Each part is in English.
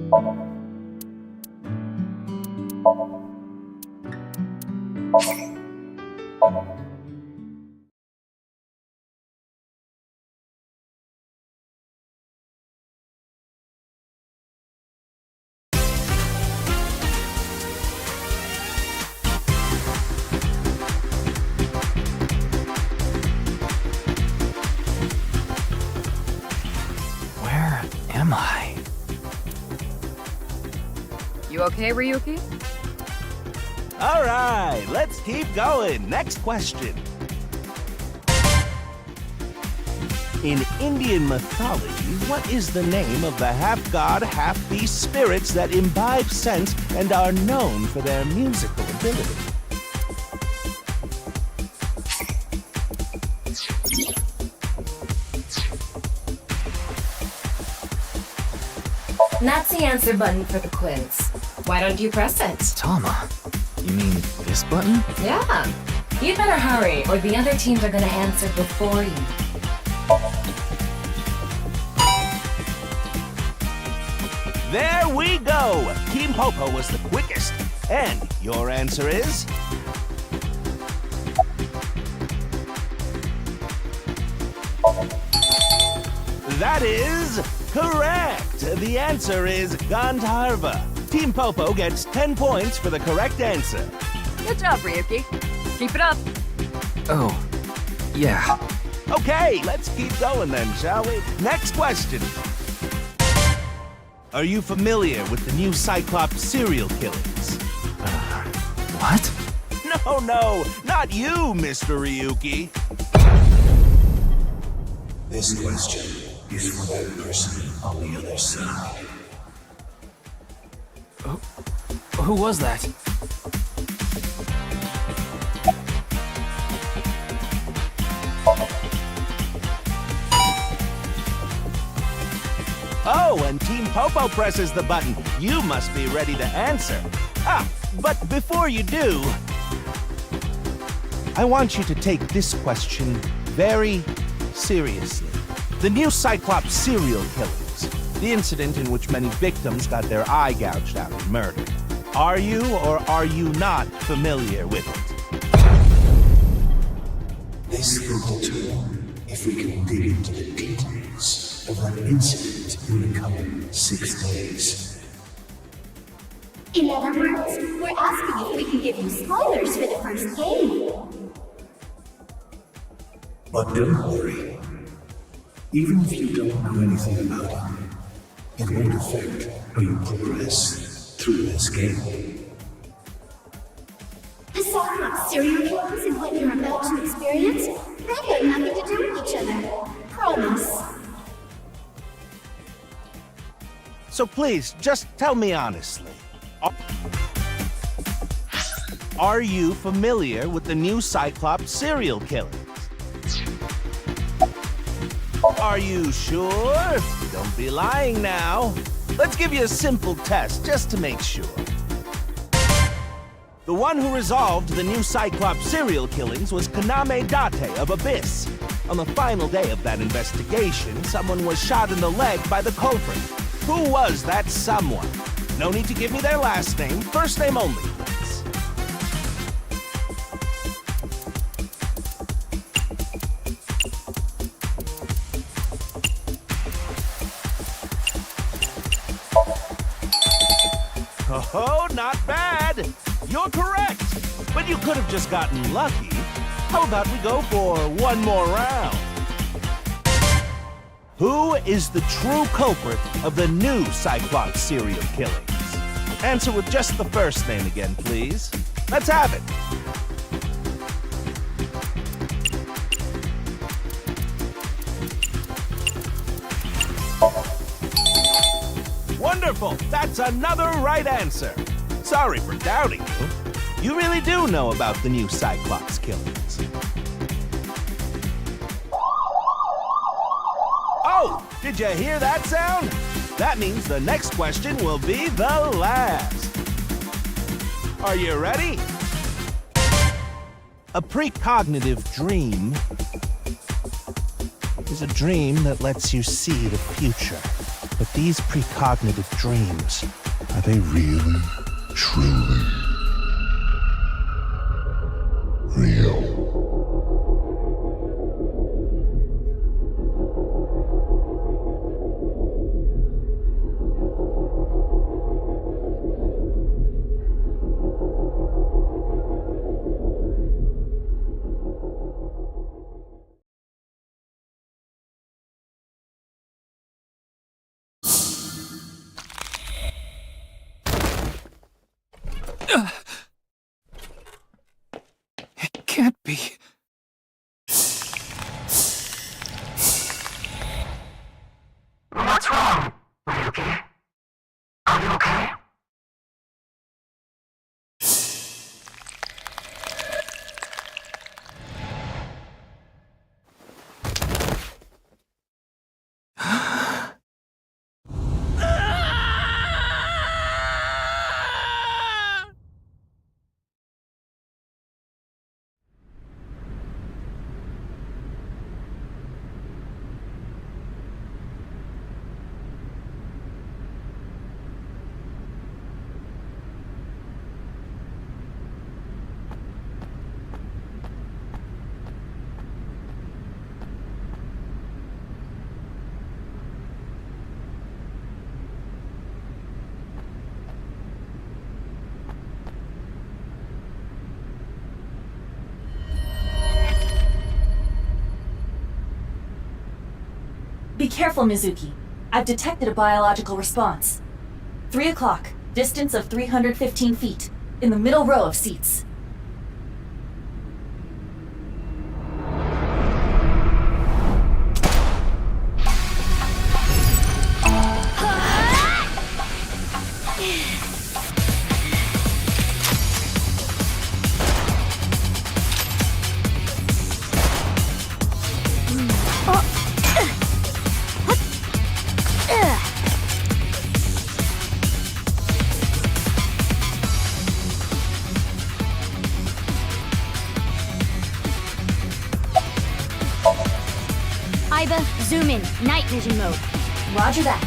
Where am I? You okay, Ryuki? All right, let's keep going. Next question. In Indian mythology, what is the name of the half-god, half-beast spirits that imbibe sense and are known for their musical ability? That's the answer button for the quiz. Why don't you press it? Tama. You mean this button? Yeah. You'd better hurry, or the other teams are gonna answer before you. There we go! Team Popo was the quickest. And your answer is? That is correct! The answer is Gandharva. Team Popo gets 10 points for the correct answer. Good job, Ryuki. Keep it up. Oh, yeah. Okay, let's keep going then, shall we? Next question. Are you familiar with the new Cyclops serial killings? What? No, not you, Mr. Ryuki. This question is for that person on the other side. Who was that? Oh, and Team Popo presses the button. You must be ready to answer. But before you do, I want you to take this question very seriously. The new Cyclops serial killings, the incident in which many victims got their eye gouged out and murdered. Are you or are you not familiar with it? This will determine if we can dig into the details of that incident in the coming 6 days. In other words, we're asking if we can give you spoilers for the first game. But don't worry. Even if you don't know anything about it, it won't affect how you progress through this game. The Cyclops serial killers and what you're about to experience, they got nothing to do with each other. Promise. So please, just tell me honestly. Are you familiar with the new Cyclops serial killings? Are you sure? Don't be lying now. Let's give you a simple test just to make sure. The one who resolved the new Cyclops serial killings was Kaname Date of Abyss. On the final day of that investigation, someone was shot in the leg by the culprit. Who was that someone? No need to give me their last name, first name only, please. Oh, not bad. You're correct. But you could have just gotten lucky. How about we go for one more round? Who is the true culprit of the new Cyclops serial killings? Answer with just the first name again, please. Let's have it. Wonderful! That's another right answer. Sorry for doubting you. You really do know about the new Cyclops killings. Oh, did you hear that sound? That means the next question will be the last. Are you ready? A precognitive dream is a dream that lets you see the future. But these precognitive dreams, Are they really, truly real? It can't be. What's wrong, Ryuki? Are you okay? Be careful, Mizuki. I've detected a biological response. 3 o'clock, distance of 315 feet, in the middle row of seats. Iba, zoom in. Night vision mode. Roger that.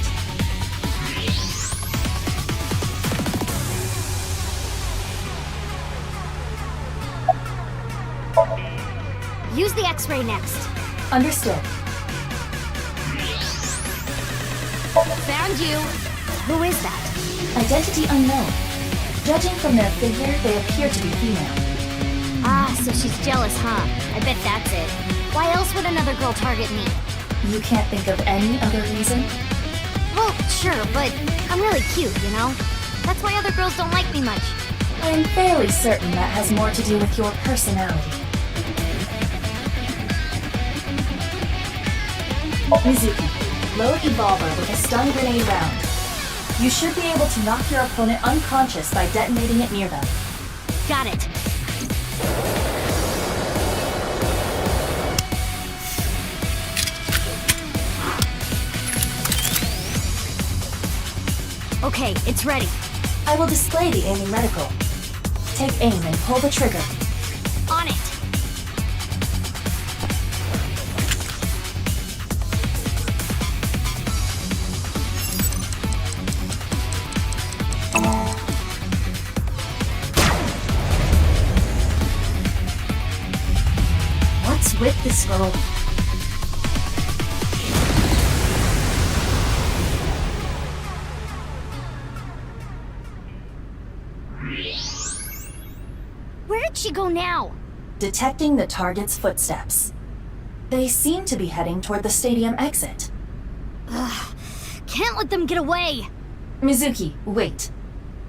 Use the X-ray next. Understood. Found you. Who is that? Identity unknown. Judging from their figure, they appear to be female. Ah, so she's jealous, huh? I bet that's it. Why else would another girl target me? You can't think of any other reason? Well, sure, but I'm really cute, you know? That's why other girls don't like me much. I'm fairly certain that has more to do with your personality. Mizuki, load Evolver with a stun grenade round. You should be able to knock your opponent unconscious by detonating it near them. Got it. Okay, it's ready. I will display the aiming reticle. Take aim and pull the trigger. On it. What's with this girl? Where did she go now? Detecting the target's footsteps. They seem to be heading toward the stadium exit. Ugh, can't let them get away. Mizuki, wait.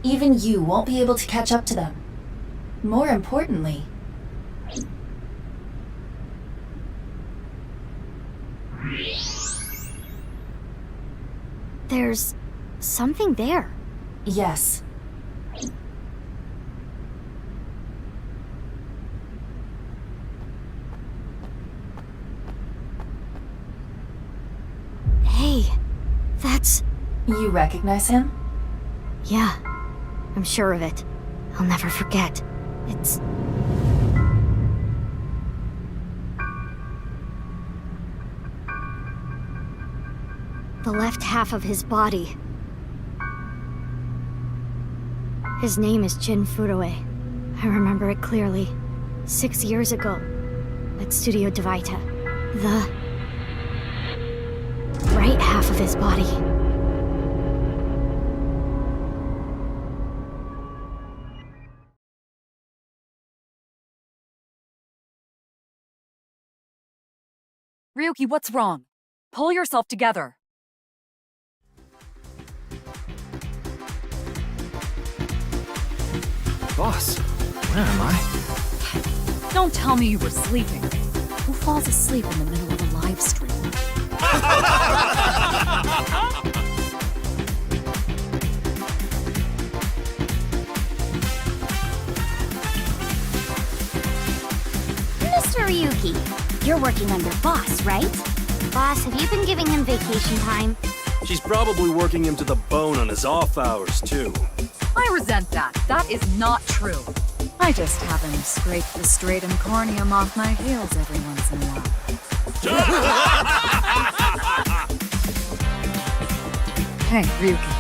Even you won't be able to catch up to them. More importantly... There's something there. Yes. Hey, that's... You recognize him? Yeah, I'm sure of it. I'll never forget. It's... The left half of his body. His name is Jin Furue. I remember it clearly. 6 years ago, at Studio Divita. The right half of his body. Ryuki, what's wrong? Pull yourself together. Boss, where am I? Don't tell me you were sleeping. Who falls asleep in the middle of a live stream? Mr. Ryuki, you're working under Boss, right? Boss, have you been giving him vacation time? She's probably working him to the bone on his off hours, too. I resent that. That is not true. I just have him scrape the striatum corneum off my heels every once in a while. Hey, Ryuki.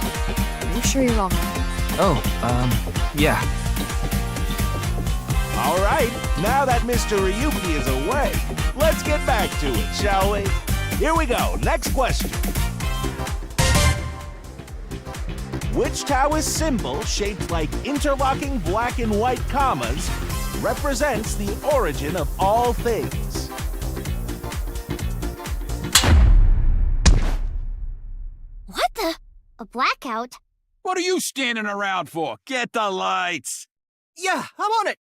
Are you sure you're all right? Oh, yeah. All right, now that Mr. Ryuki is away, let's get back to it, shall we? Here we go, next question. Which Taoist symbol, shaped like interlocking black and white commas, represents the origin of all things? What the? A blackout? What are you standing around for? Get the lights! Yeah, I'm on it.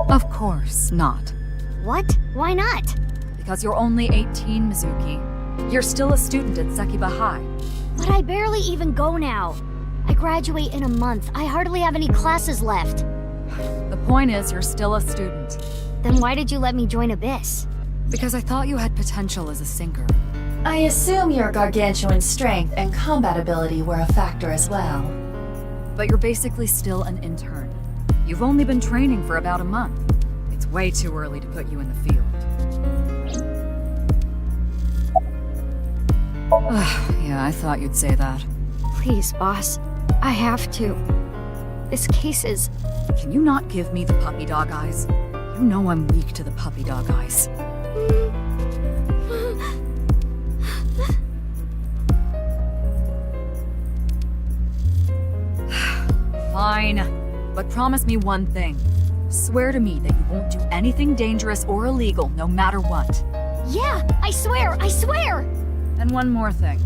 Of course not. What? Why not? Because you're only 18, Mizuki. You're still a student at Sekiba High. But I barely even go now. I graduate in a month. I hardly have any classes left. The point is, you're still a student. Then why did you let me join Abyss? Because I thought you had potential as a sinker. I assume your gargantuan strength and combat ability were a factor as well. But you're basically still an intern. You've only been training for about a month. It's way too early to put you in the field. Yeah, I thought you'd say that. Please, boss. I have to. This case is... Can you not give me the puppy dog eyes? You know I'm weak to the puppy dog eyes. Fine. But promise me one thing. Swear to me that you won't do anything dangerous or illegal, no matter what. Yeah, I swear! I swear! And one more thing.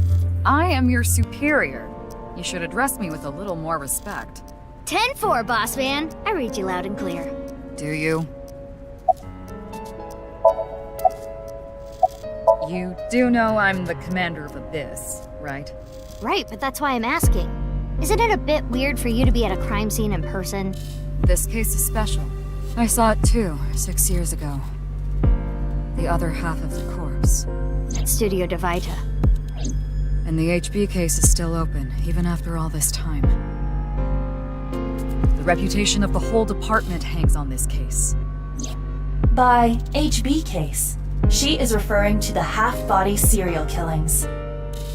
I am your superior. You should address me with a little more respect. 10-4, boss man. I read you loud and clear. Do you? You do know I'm the commander of Abyss, right? Right, but that's why I'm asking. Isn't it a bit weird for you to be at a crime scene in person? This case is special. I saw it too, 6 years ago. The other half of the corpse. At Studio Divita. And the HB case is still open, even after all this time. The reputation of the whole department hangs on this case. By HB case, she is referring to the half-body serial killings.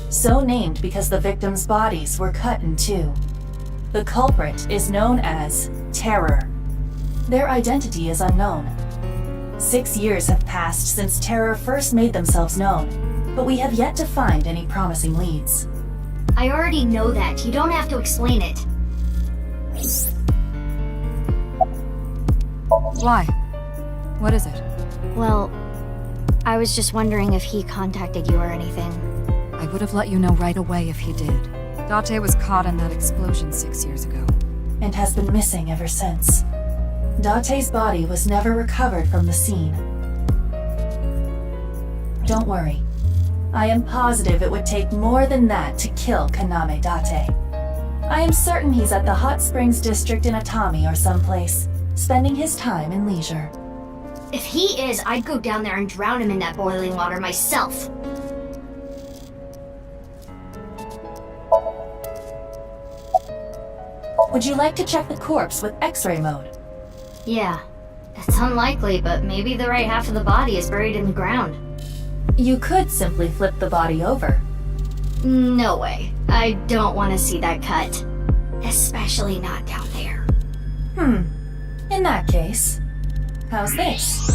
So named because the victims' bodies were cut in two. The culprit is known as Terror. Their identity is unknown. 6 years have passed since Terror first made themselves known, but we have yet to find any promising leads. I already know that. You don't have to explain it. Why? What is it? Well, I was just wondering if he contacted you or anything. I would have let you know right away if he did. Date was caught in that explosion 6 years ago. And has been missing ever since. Date's body was never recovered from the scene. Don't worry. I am positive it would take more than that to kill Kaname Date. I am certain he's at the Hot Springs district in Atami or someplace, spending his time in leisure. If he is, I'd go down there and drown him in that boiling water myself. Would you like to check the corpse with X-ray mode? Yeah. It's unlikely, but maybe the right half of the body is buried in the ground. You could simply flip the body over. No way. I don't want to see that cut. Especially not down there. In that case, how's this?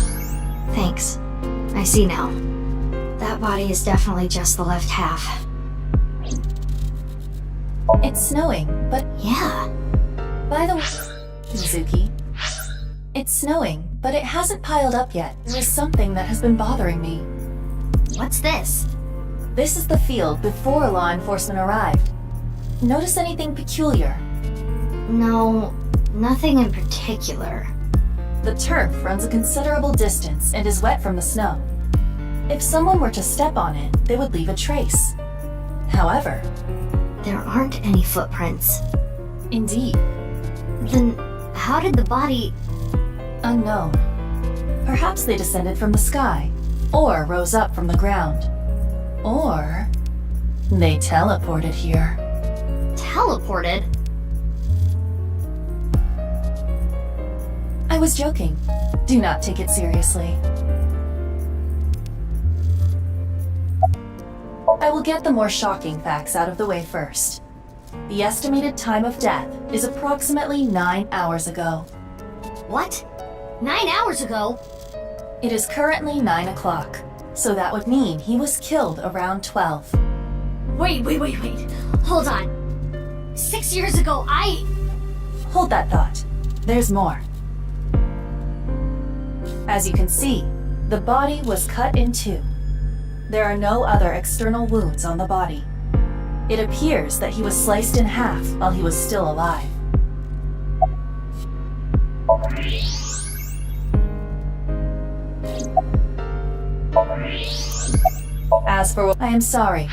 Thanks. I see now. That body is definitely just the left half. It's snowing, but Yeah. by the way, Mizuki, it's snowing, but it hasn't piled up yet. There is something that has been bothering me. What's this? This is the field before law enforcement arrived. Notice anything peculiar? No, nothing in particular. The turf runs a considerable distance and is wet from the snow. If someone were to step on it, they would leave a trace. However, There aren't any footprints. indeed, Then how did the body... unknown. Perhaps they descended from the sky, or rose up from the ground. Or they teleported here. teleported? I was joking. Do not take it seriously. I will get the more shocking facts out of the way first. The estimated time of death is approximately 9 hours ago. What? 9 hours ago? It is currently 9 o'clock, so that would mean he was killed around 12. Wait. Hold on. 6 years ago, Hold that thought. There's more. As you can see, the body was cut in two. There are no other external wounds on the body. It appears that he was sliced in half while he was still alive. I am sorry.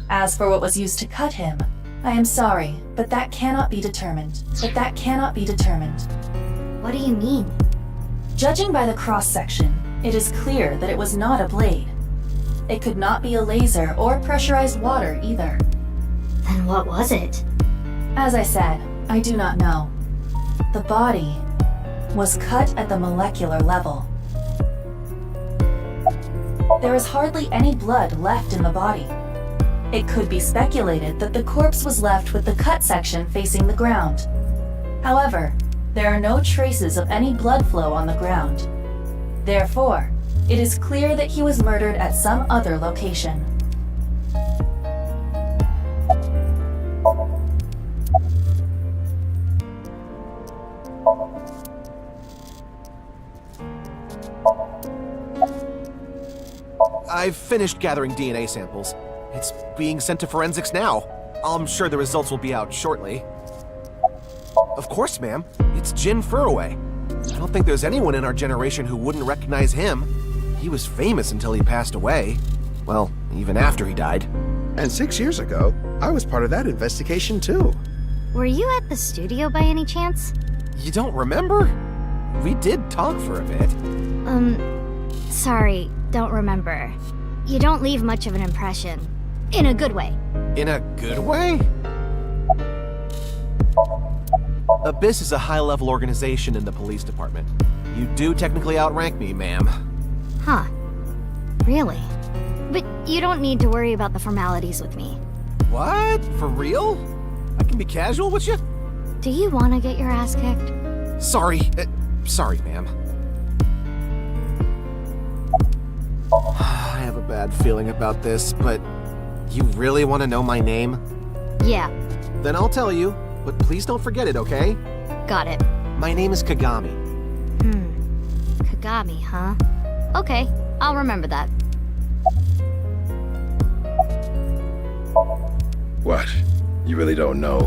As for what was used to cut him, I am sorry, but that cannot be determined. What do you mean? Judging by the cross-section, it is clear that it was not a blade. It could not be a laser or pressurized water either. Then what was it? As I said, I do not know. The body was cut at the molecular level. There is hardly any blood left in the body. It could be speculated that the corpse was left with the cut section facing the ground. However, there are no traces of any blood flow on the ground. Therefore, it is clear that he was murdered at some other location. I've finished gathering DNA samples. It's being sent to forensics now. I'm sure the results will be out shortly. Of course, ma'am. It's Jin Furue. I don't think there's anyone in our generation who wouldn't recognize him. He was famous until he passed away. Well, even after he died. And 6 years ago, I was part of that investigation too. Were you at the studio by any chance? You don't remember? We did talk for a bit. Sorry, don't remember. You don't leave much of an impression. In a good way. In a good way? Abyss is a high-level organization in the police department. You do technically outrank me, ma'am. Huh. Really? But you don't need to worry about the formalities with me. What? For real? I can be casual with you? Do you want to get your ass kicked? Sorry. Sorry, ma'am. I have a bad feeling about this, but you really want to know my name? Yeah, Then I'll tell you, but please don't forget it, okay? got it. My name is Kagami. Kagami, huh? Okay, I'll remember that. What? You really don't know?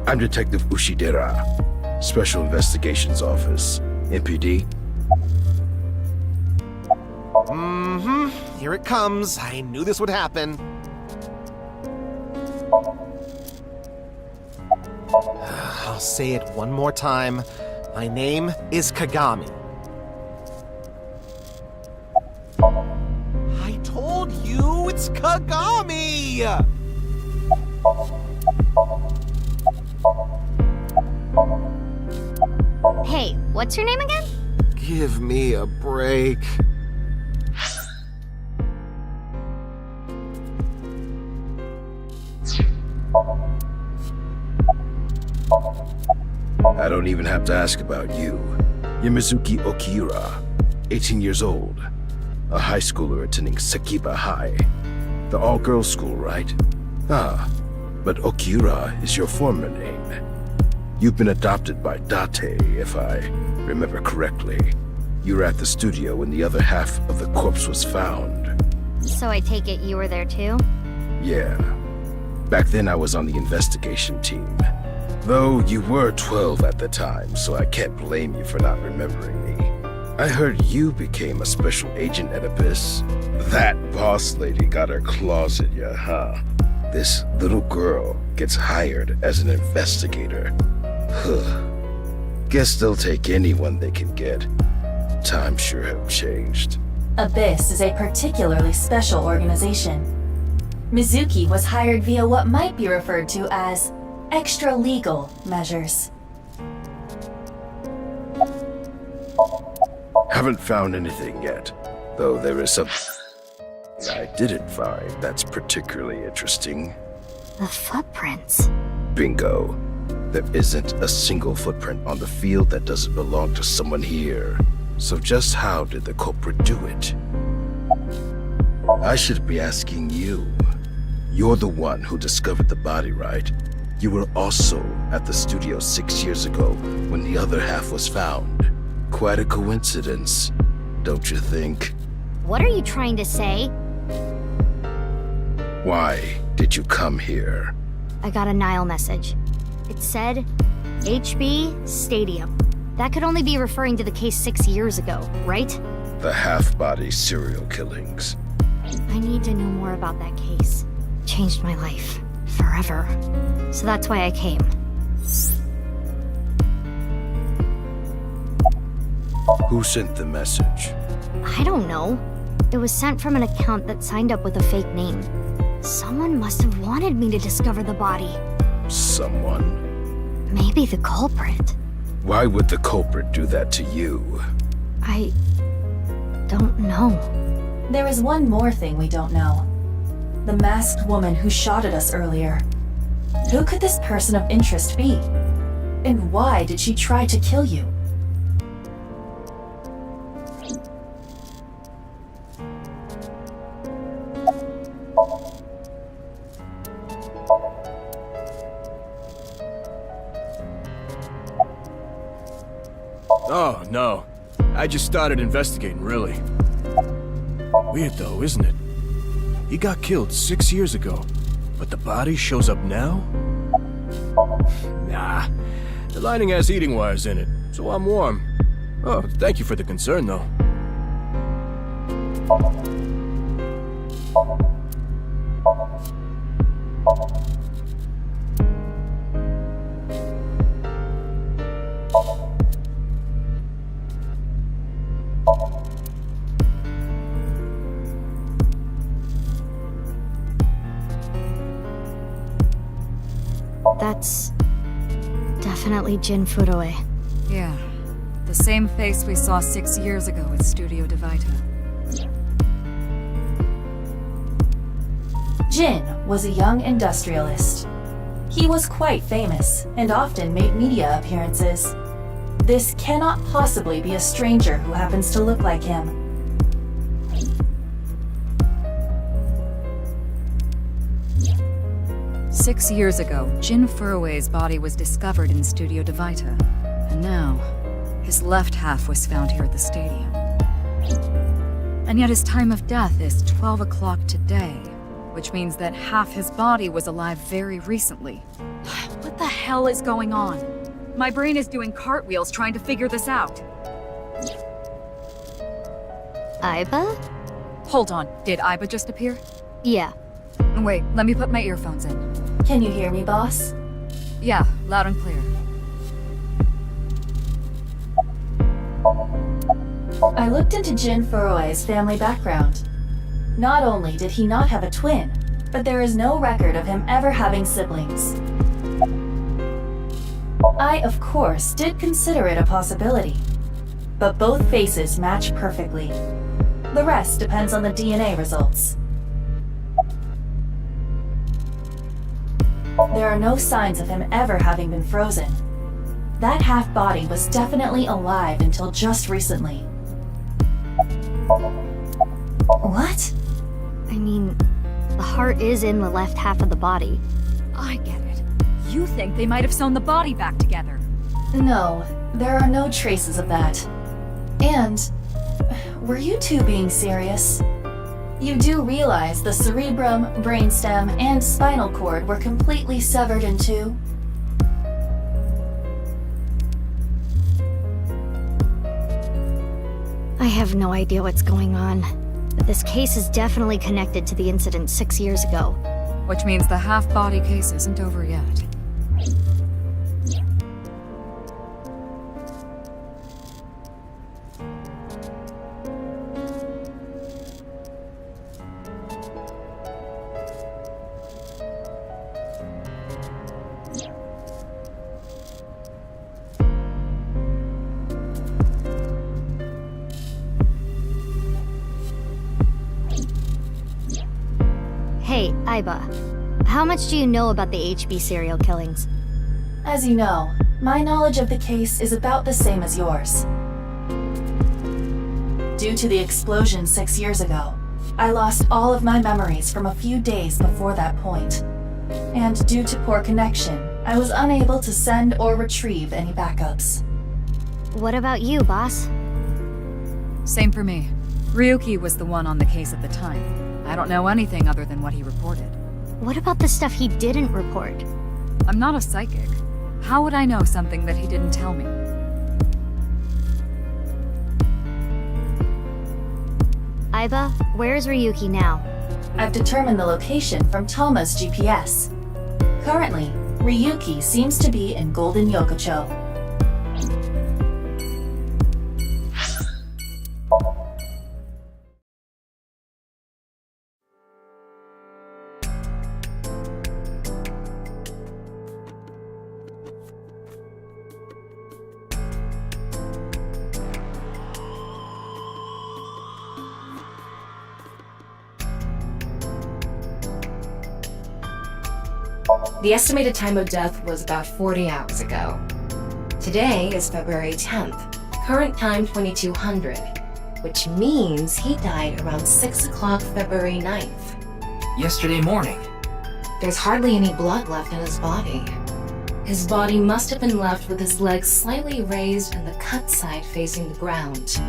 I'm Detective Ushidera, Special Investigations Office, MPD. Here it comes. I knew this would happen. I'll say it one more time. My name is Kagami. I told you it's Kagami! Hey, what's your name again? Give me a break. I don't even have to ask about you. You're Mizuki Okira, 18 years old. A high schooler attending Sakiba High. The all-girls school, right? Ah, but Okira is your former name. You've been adopted by Date, if I remember correctly. You were at the studio when the other half of the corpse was found. So I take it you were there too? Yeah. Back then I was on the investigation team. Though you were 12 at the time, so I can't blame you for not remembering me. I heard you became a special agent at Abyss. That boss lady got her claws in you, huh? This little girl gets hired as an investigator. Huh. Guess they'll take anyone they can get. Times sure have changed. Abyss is a particularly special organization. Mizuki was hired via what might be referred to as extra-legal measures. Haven't found anything yet, though there is something I didn't find that's particularly interesting. The footprints. Bingo. There isn't a single footprint on the field that doesn't belong to someone here. So just how did the culprit do it? I should be asking you. You're the one who discovered the body, right? You were also at the studio 6 years ago when the other half was found. Quite a coincidence, don't you think? What are you trying to say? Why did you come here? I got a Nile message. It said, HB Stadium. That could only be referring to the case 6 years ago, right? The half-body serial killings. I need to know more about that case. Changed my life. Forever. So that's why I came. Who sent the message? I don't know. It was sent from an account that signed up with a fake name. Someone must have wanted me to discover the body. Someone? Maybe the culprit. Why would the culprit do that to you? I don't know. There is one more thing we don't know. The masked woman who shot at us earlier. Who could this person of interest be? And why did she try to kill you? Oh, no. I just started investigating, really. Weird though, isn't it? He got killed 6 years ago, but the body shows up now? Nah. The lining has heating wires in it, so I'm warm. Oh, thank you for the concern, though. That's definitely Jin Furue. Yeah. The same face we saw 6 years ago at Studio DeVita. Jin was a young industrialist. He was quite famous and often made media appearances. This cannot possibly be a stranger who happens to look like him. Six years ago, Jin Furue's body was discovered in Studio DeVita. And now, his left half was found here at the stadium. And yet his time of death is 12 o'clock today. which means that half his body was alive very recently. What the hell is going on? My brain is doing cartwheels trying to figure this out. Iba? Hold on, did Iba just appear? Yeah. Wait, let me put my earphones in. Can you hear me, boss? Yeah, loud and clear. I looked into Jin Furue's family background. Not only did he not have a twin, but there is no record of him ever having siblings. I, of course, did consider it a possibility, but both faces match perfectly. The rest depends on the DNA results. There are no signs of him ever having been frozen. That half-body was definitely alive until just recently. What? I mean, the heart is in the left half of the body. I get it. You think they might have sewn the body back together. No, there are no traces of that. And, were you two being serious? You do realize the cerebrum, brainstem, and spinal cord were completely severed in two? I have no idea what's going on, but this case is definitely connected to the incident 6 years ago. Which means the half-body case isn't over yet. Hey, Iba. How much do you know about the HB serial killings? As you know, my knowledge of the case is about the same as yours. Due to the explosion 6 years ago, I lost all of my memories from a few days before that point. And due to poor connection, I was unable to send or retrieve any backups. What about you, boss? Same for me. Ryuki was the one on the case at the time. I don't know anything other than what he reported. What about the stuff he didn't report? I'm not a psychic. How would I know something that he didn't tell me? Iba, where's Ryuki now? I've determined the location from Toma's GPS. Currently, Ryuki seems to be in Golden Yokocho. The estimated time of death was about 40 hours ago. Today is February 10th, current time 2200, which means he died around 6 o'clock February 9th. Yesterday morning. There's hardly any blood left in his body. His body must have been left with his legs slightly raised and the cut side facing the ground.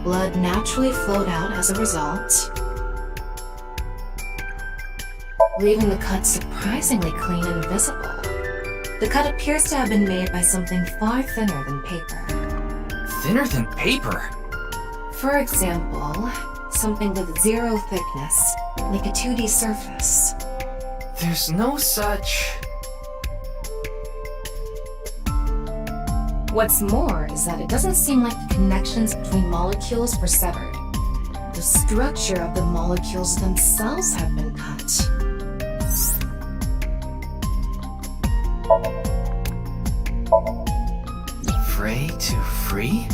Blood naturally flowed out as a result, leaving the cut surprisingly clean and visible. The cut appears to have been made by something far thinner than paper. Thinner than paper? For example, something with zero thickness, like a 2D surface. There's no such... What's more is that it doesn't seem like the connections between molecules were severed. The structure of the molecules themselves have been cut. Fray to free?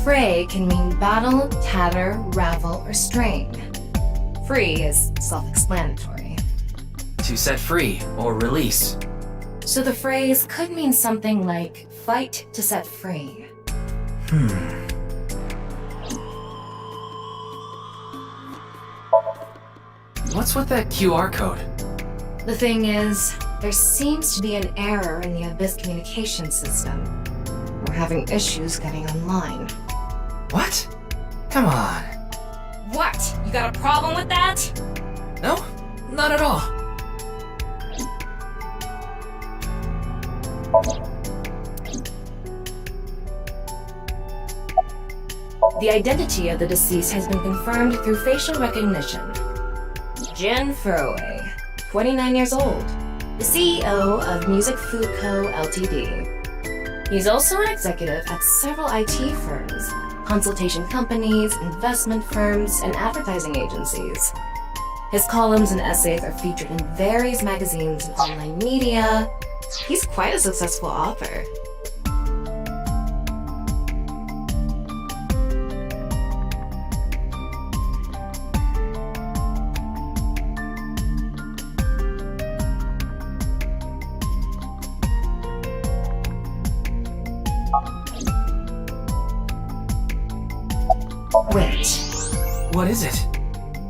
Fray can mean battle, tatter, ravel, or strain. Free is self-explanatory. To set free or release. So the phrase could mean something like fight to set free. What's with that QR code? The thing is, there seems to be an error in the Abyss communication system. We're having issues getting online. What? Come on. What? You got a problem with that? No? Not at all. The identity of the deceased has been confirmed through facial recognition. Jin Furue, 29 years old, the CEO of Music Food Co. Ltd. He's also an executive at several IT firms, consultation companies, investment firms, and advertising agencies. His columns and essays are featured in various magazines and online media. He's quite a successful author. Wait. What is it?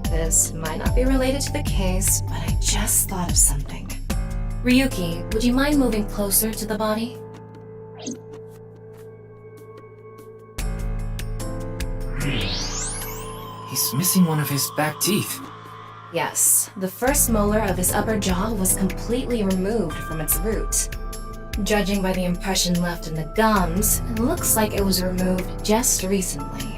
This might not be related to the case, but I just thought of something. Ryuki, would you mind moving closer to the body? He's missing one of his back teeth. Yes, the first molar of his upper jaw was completely removed from its root. Judging by the impression left in the gums, it looks like it was removed just recently.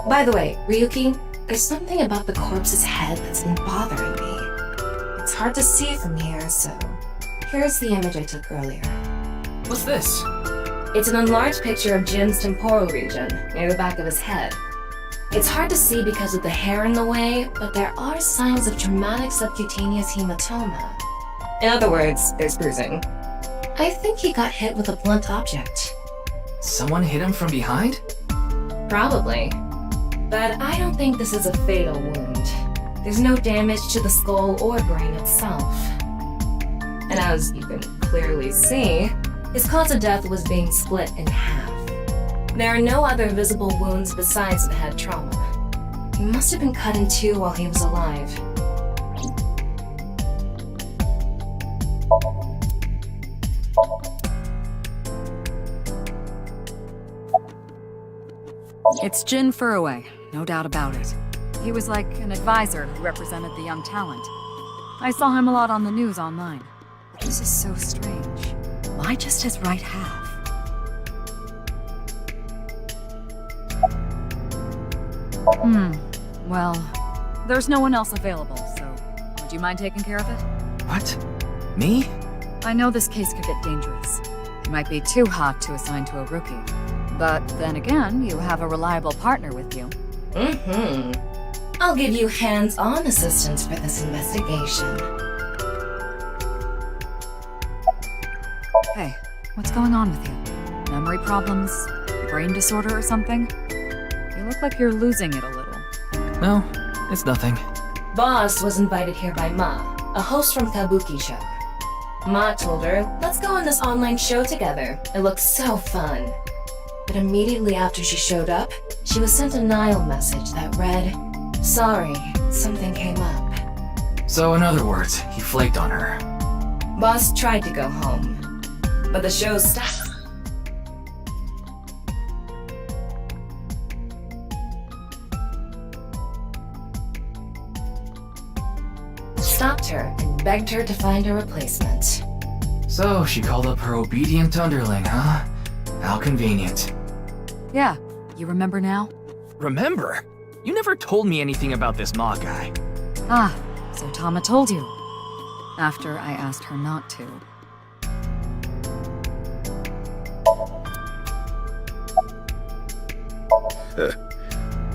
By the way, Ryuki, there's something about the corpse's head that's been bothering me. It's hard to see from here, so here's the image I took earlier. What's this? It's an enlarged picture of Jin's temporal region, near the back of his head. It's hard to see because of the hair in the way, but there are signs of traumatic subcutaneous hematoma. In other words, there's bruising. I think he got hit with a blunt object. Someone hit him from behind? Probably. But I don't think this is a fatal wound. There's no damage to the skull or brain itself. And as you can clearly see, his cause of death was being split in half. There are no other visible wounds besides the head trauma. He must have been cut in two while he was alive. It's Jin Furue, no doubt about it. He was like an advisor who represented the young talent. I saw him a lot on the news online. This is so strange. Why just his right half? Well, there's no one else available, so would you mind taking care of it? What? Me? I know this case could get dangerous. It might be too hot to assign to a rookie. But then again, you have a reliable partner with you. I'll give you hands-on assistance for this investigation. Hey, what's going on with you? Memory problems? Brain disorder or something? You look like you're losing it a little. No, it's nothing. Boss was invited here by Ma, a host from Kabuki show. Ma told her, let's go on this online show together. It looks so fun. But immediately after she showed up, she was sent a Nile message that read, sorry, something came up. So in other words, he flaked on her. Boss tried to go home, but the show stopped. Stopped her and begged her to find a replacement. So she called up her obedient underling, huh? How convenient. Yeah, you remember now? Remember? You never told me anything about this Ma guy. Ah, so Tama told you. After I asked her not to.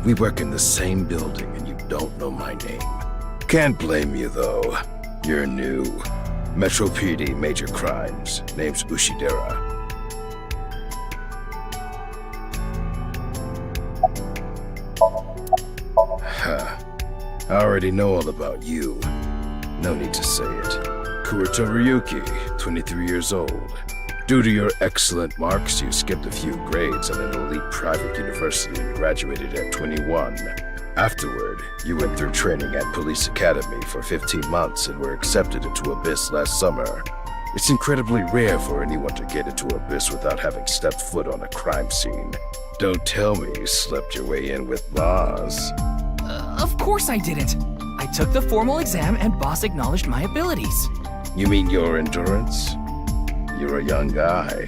We work in the same building and you don't know my name. Can't blame you though. You're new. Metro PD, major crimes. Name's Ushidera. I already know all about you. No need to say it. Kurito Ryuki, 23 years old. Due to your excellent marks, you skipped a few grades at an elite private university and graduated at 21. Afterward, you went through training at Police Academy for 15 months and were accepted into Abyss last summer. It's incredibly rare for anyone to get into Abyss without having stepped foot on a crime scene. Don't tell me you slept your way in with Boss. Of course I didn't. I took the formal exam and Boss acknowledged my abilities. You mean your endurance? You're a young guy.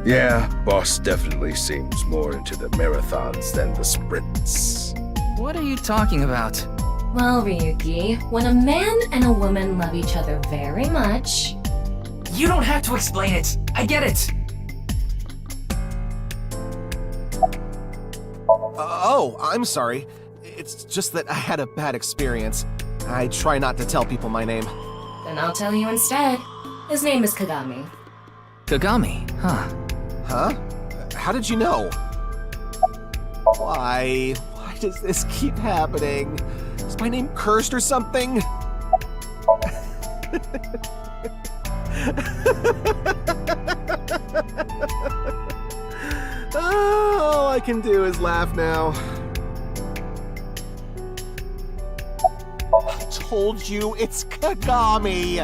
Yeah, Boss definitely seems more into the marathons than the sprints. What are you talking about? Well, Ryuki, when a man and a woman love each other very much... You don't have to explain it. I get it. Oh, I'm sorry. It's just that I had a bad experience. I try not to tell people my name. Then I'll tell you instead. His name is Kagami. Kagami, huh? Huh? How did you know? Why does this keep happening? Is my name cursed or something? All I can do is laugh now. I told you it's Kagami!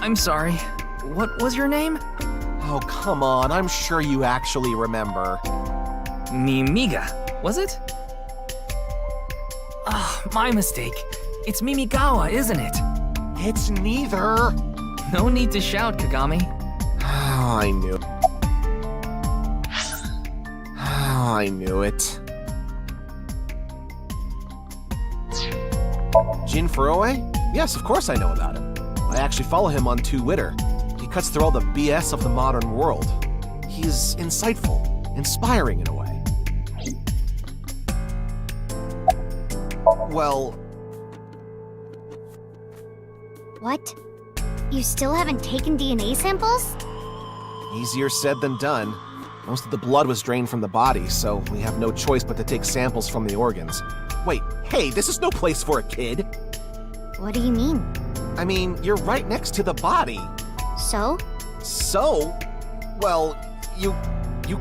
I'm sorry. What was your name? Oh, come on. I'm sure you actually remember. Mimiga, was it? Ah, my mistake. It's Mimigawa, isn't it? It's neither. No need to shout, Kagami. Oh, I knew. Oh, I knew it. Jin Furue? Yes, of course I know about him. I actually follow him on Twitter. He cuts through all the BS of the modern world. He's insightful, inspiring in a way. Well... What? You still haven't taken DNA samples? Easier said than done. Most of the blood was drained from the body, so we have no choice but to take samples from the organs. Wait, hey, this is no place for a kid! What do you mean? I mean, you're right next to the body. So? So? Well, you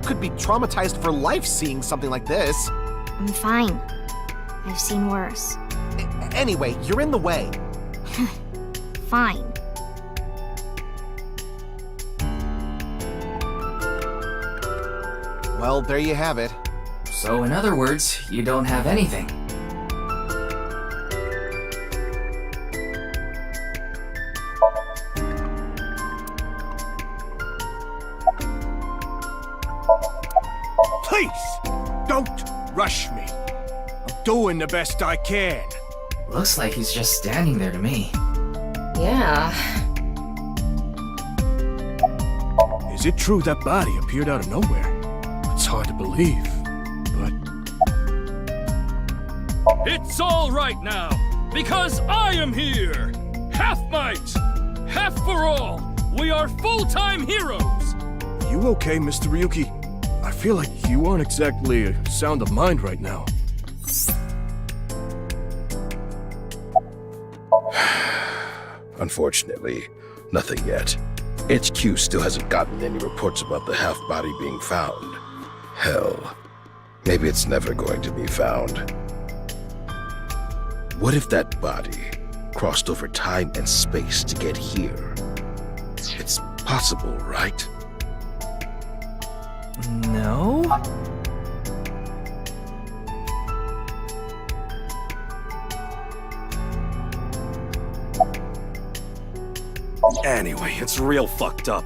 could be traumatized for life seeing something like this. I'm fine. I've seen worse. Anyway, you're in the way. Fine. Well, there you have it. So in other words, you don't have anything. Please, don't rush me. I'm doing the best I can. Looks like he's just standing there to me. Yeah. Is it true that body appeared out of nowhere? It's hard to believe, but... It's all right now, because I am here! Half might! Half for all! We are full-time heroes! Are you okay, Mr. Ryuki? I feel like you aren't exactly sound of mind right now. Unfortunately, nothing yet. HQ still hasn't gotten any reports about the half-body being found. Hell, maybe it's never going to be found. What if that body crossed over time and space to get here? It's possible, right? No? Anyway, it's real fucked up.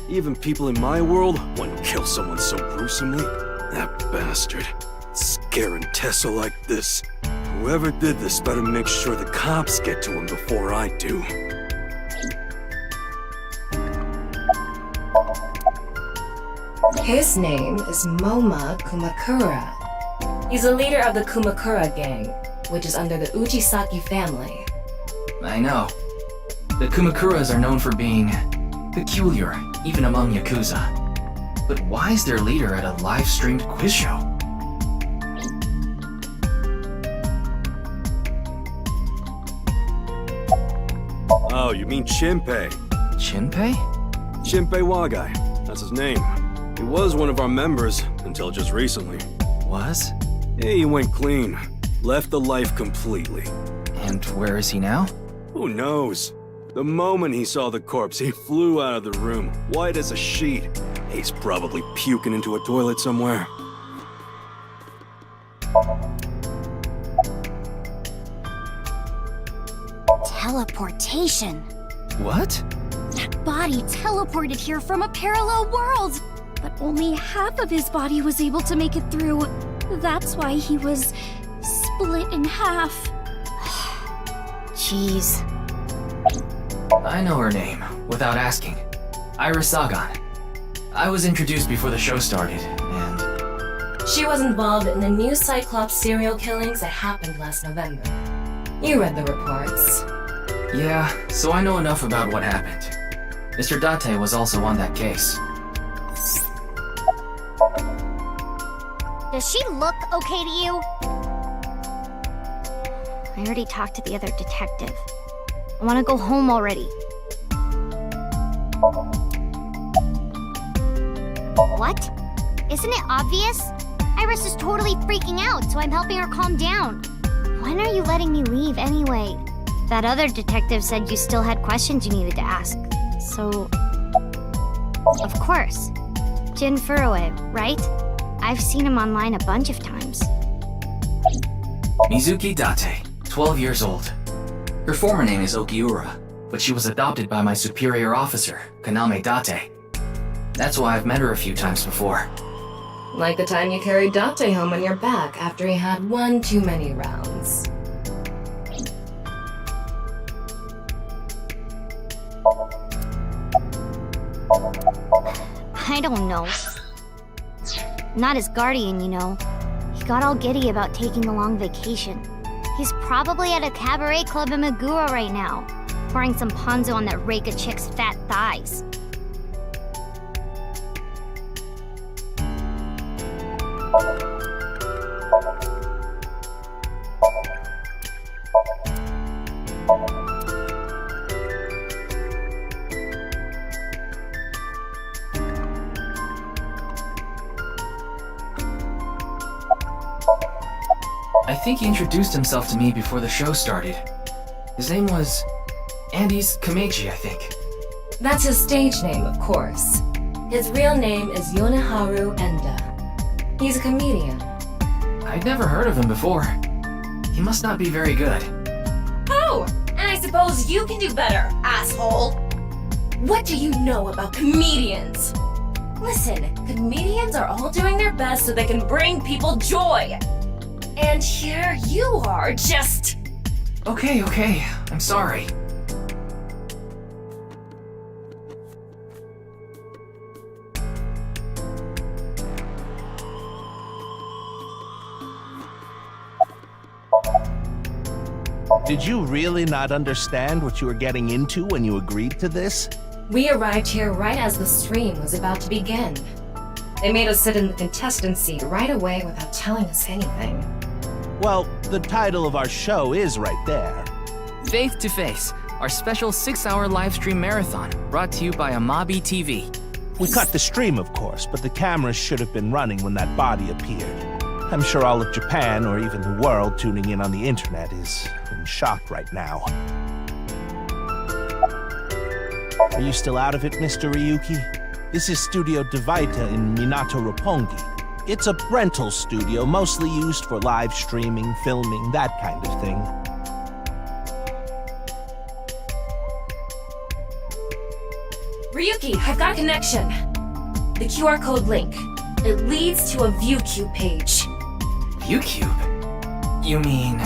Even people in my world wouldn't kill someone so gruesomely. That bastard. Scaring Tessa like this. Whoever did this better make sure the cops get to him before I do. His name is Moma Kumakura. He's a leader of the Kumakura gang, which is under the Ujisaki family. I know. The Kumakuras are known for being peculiar, even among Yakuza. But why is their leader at a live-streamed quiz show? Oh, you mean Shinpei? Shinpei? Shinpei Wagai. That's his name. He was one of our members until just recently. Was? Yeah, he went clean. Left the life completely. And where is he now? Who knows? The moment he saw the corpse, he flew out of the room, white as a sheet. He's probably puking into a toilet somewhere. Teleportation. What? That body teleported here from a parallel world! But only half of his body was able to make it through. That's why he was split in half. Jeez. I know her name, without asking. Iris Sagan. I was introduced before the show started, and... She was involved in the new Cyclops serial killings that happened last November. You read the reports. Yeah, so I know enough about what happened. Mr. Date was also on that case. Does she look okay to you? I already talked to the other detective. I want to go home already. What? Isn't it obvious? Iris is totally freaking out, so I'm helping her calm down. When are you letting me leave anyway? That other detective said you still had questions you needed to ask. So... Of course. Jin Furue, right? I've seen him online a bunch of times. Mizuki Date, 12 years old. Her former name is Okiura, but she was adopted by my superior officer, Kaname Date. That's why I've met her a few times before. Like the time you carried Date home on your back after he had one too many rounds. I don't know. Not his guardian, you know. He got all giddy about taking a long vacation. He's probably at a cabaret club in Meguro right now, pouring some ponzu on that rake of chick's fat thighs. I think he introduced himself to me before the show started. His name was... Andes Kameji, I think. That's his stage name, of course. His real name is Yoneharu Enda. He's a comedian. I'd never heard of him before. He must not be very good. Oh! And I suppose you can do better, asshole! What do you know about comedians? Listen, comedians are all doing their best so they can bring people joy. And here you are, just... Okay, I'm sorry. Did you really not understand what you were getting into when you agreed to this? We arrived here right as the stream was about to begin. They made us sit in the contestant seat right away without telling us anything. Well, the title of our show is right there. Faith to Face, our special 6-hour live stream marathon, brought to you by Amabi TV. We cut the stream, of course, but the cameras should have been running when that body appeared. I'm sure all of Japan, or even the world tuning in on the internet, is in shock right now. Are you still out of it, Mr. Ryuki? This is Studio Devaita in Minato Roppongi. It's a rental studio, mostly used for live streaming, filming, that kind of thing. Ryuki, I've got a connection. The QR code link. It leads to a ViewCube page. ViewCube? You mean...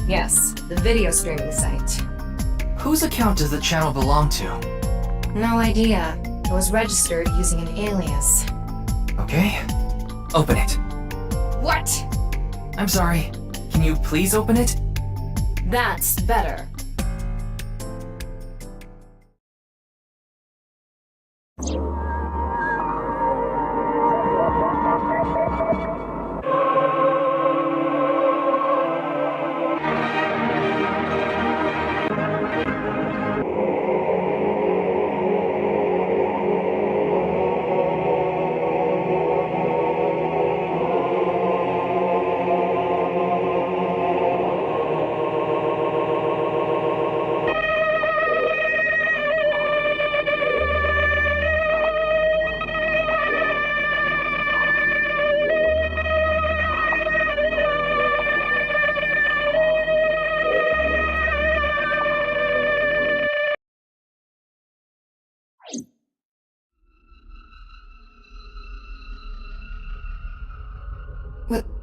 Yes, the video streaming site. Whose account does the channel belong to? No idea. It was registered using an alias. Okay. Open it. What? I'm sorry. Can you please open it? That's better.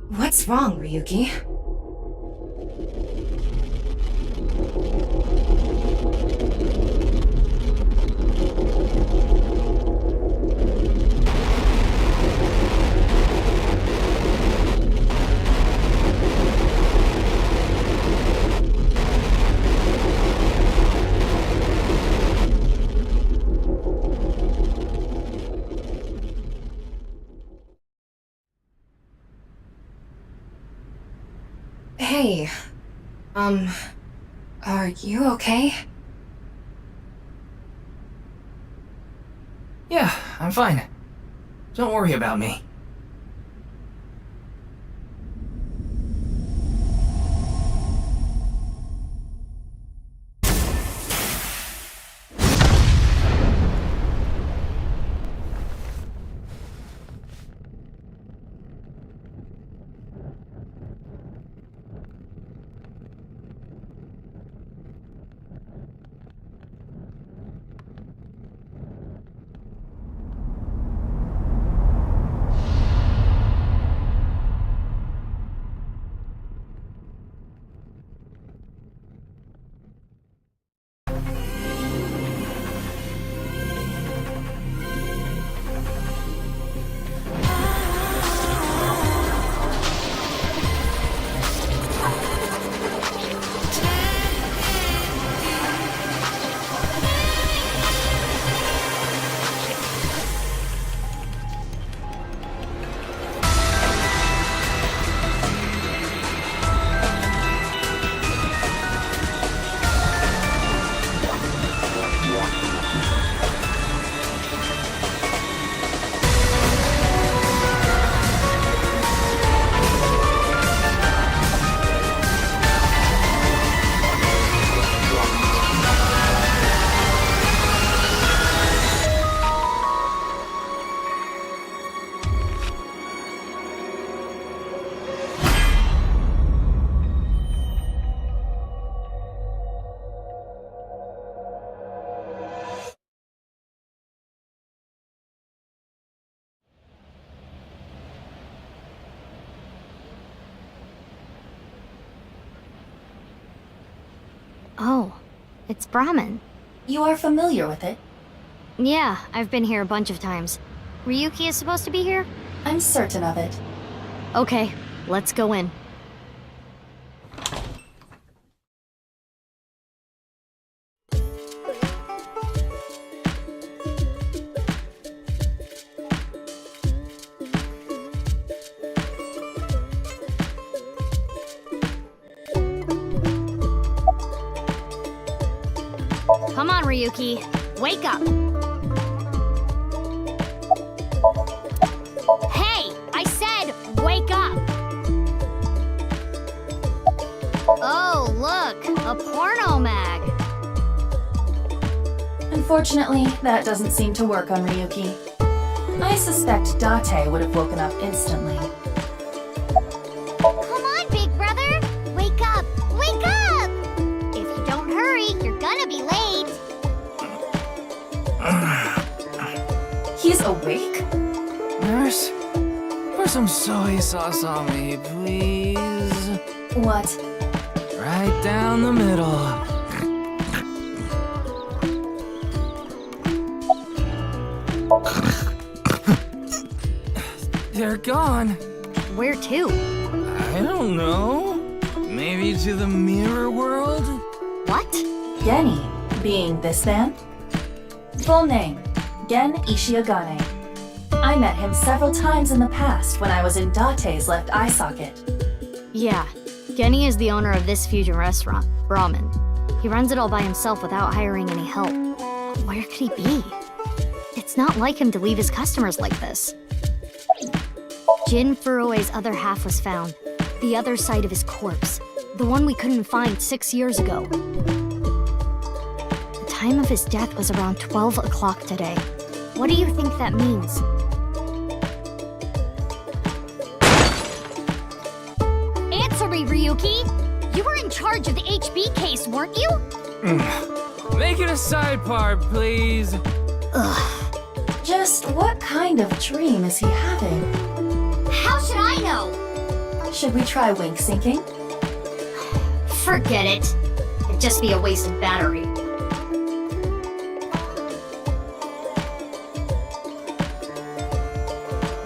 What's wrong, Ryuki? Hey, are you okay? Yeah, I'm fine. Don't worry about me. Oh, it's Brahmin. You are familiar with it? Yeah, I've been here a bunch of times. Ryuki is supposed to be here? I'm certain of it. Okay, let's go in. Come on, Ryuki. Wake up! Hey! I said wake up! Oh, look! A porno mag! Unfortunately, that doesn't seem to work on Ryuki. I suspect Date would have woken up instantly. Come on, big brother! Wake up! Wake up! If you don't hurry, you're gonna be late. He's awake? Nurse, pour some soy sauce on me, please. What? Right down the middle. They're gone. Where to? I don't know. Maybe to the mirror world? What? Genny, being this man? Full name, Gen Ishiagane. I met him several times in the past when I was in Date's left eye socket. Yeah, Genny is the owner of this fusion restaurant, Brahmin. He runs it all by himself without hiring any help. Where could he be? It's not like him to leave his customers like this. Jin Furue's other half was found. The other side of his corpse. The one we couldn't find 6 years ago. The time of his death was around 12 o'clock today. What do you think that means? Answer me, Ryuki! You were in charge of the HB case, weren't you? Make it a sidebar, please. Ugh. Just what kind of dream is he having? How should I know? Should we try wink syncing? Forget it. It'd just be a waste of battery.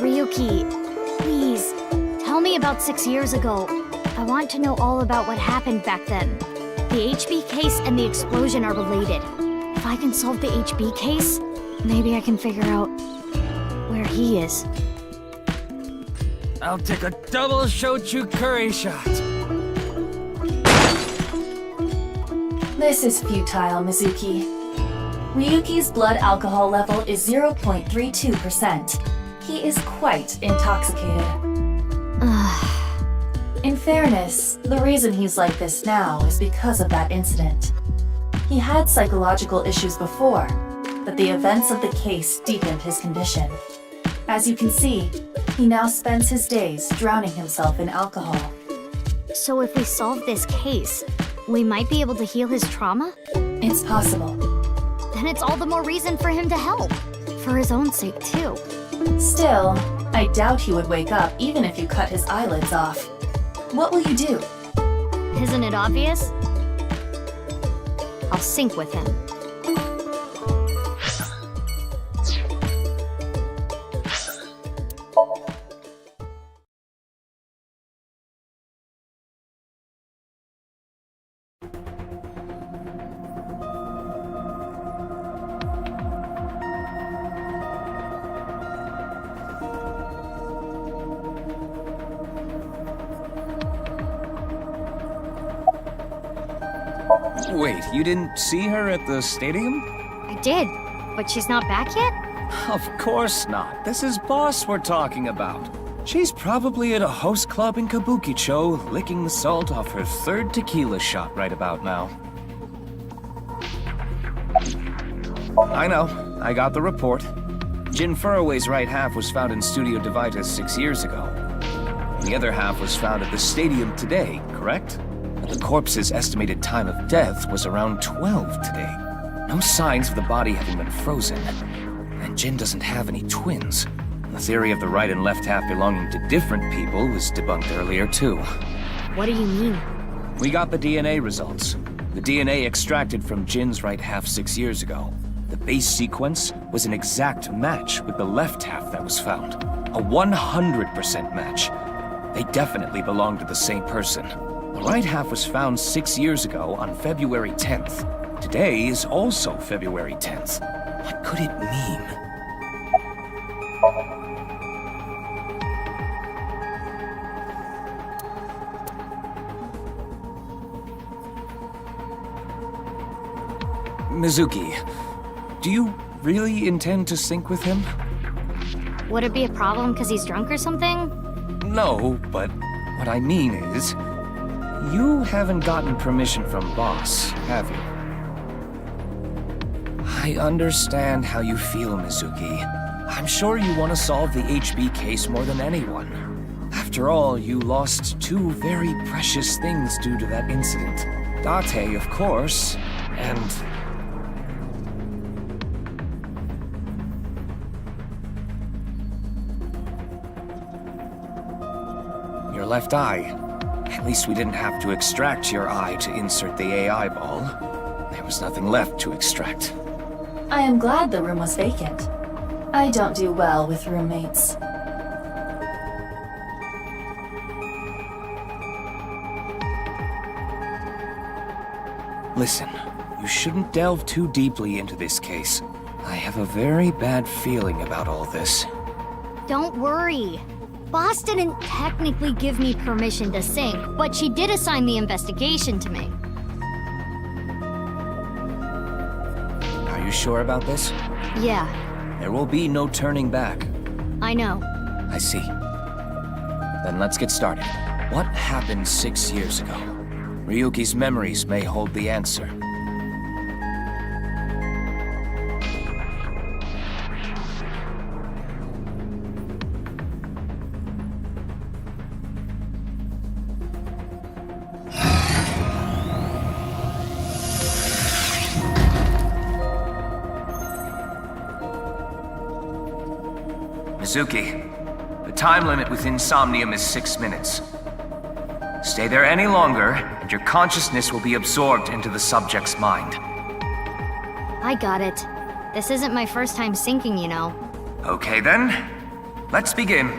Ryuki, please, tell me about 6 years ago. I want to know all about what happened back then. The HB case and the explosion are related. If I can solve the HB case, maybe I can figure out where he is. I'll take a double shochu curry shot. This is futile, Mizuki. Ryuki's blood alcohol level is 0.32%. He is quite intoxicated. In fairness, the reason he's like this now is because of that incident. He had psychological issues before, but the events of the case deepened his condition. As you can see, he now spends his days drowning himself in alcohol. So if we solve this case, we might be able to heal his trauma? It's possible. Then it's all the more reason for him to help. For his own sake, too. Still, I doubt he would wake up even if you cut his eyelids off. What will you do? Isn't it obvious? I'll sync with him. Wait, you didn't see her at the stadium? I did, but she's not back yet? Of course not. This is Boss we're talking about. She's probably at a host club in Kabukicho, licking the salt off her third tequila shot right about now. I know. I got the report. Jin Furroway's right half was found in Studio Devitas 6 years ago. The other half was found at the stadium today, correct? But the corpse's estimated time of death was around 12 today. No signs of the body having been frozen. And Jin doesn't have any twins. The theory of the right and left half belonging to different people was debunked earlier, too. What do you mean? We got the DNA results. The DNA extracted from Jin's right half 6 years ago. The base sequence was an exact match with the left half that was found. A 100% match. They definitely belong to the same person. The right half was found 6 years ago on February 10th. Today is also February 10th. What could it mean? Mizuki, do you really intend to sync with him? Would it be a problem because he's drunk or something? No, but what I mean is, you haven't gotten permission from Boss, have you? I understand how you feel, Mizuki. I'm sure you want to solve the HB case more than anyone. After all, you lost two very precious things due to that incident. Date, of course, and... your left eye. At least we didn't have to extract your eye to insert the AI ball. There was nothing left to extract. I am glad the room was vacant. I don't do well with roommates. Listen, you shouldn't delve too deeply into this case. I have a very bad feeling about all this. Don't worry. Boss didn't technically give me permission to sync, but she did assign the investigation to me. Are you sure about this? Yeah, There will be no turning back. I know. I see. Then let's get started. What happened 6 years ago? Ryuki's memories may hold the answer. Mizuki, the time limit within Somnium is 6 minutes. Stay there any longer, and your consciousness will be absorbed into the subject's mind. I got it. This isn't my first time sinking, you know. Okay then, let's begin.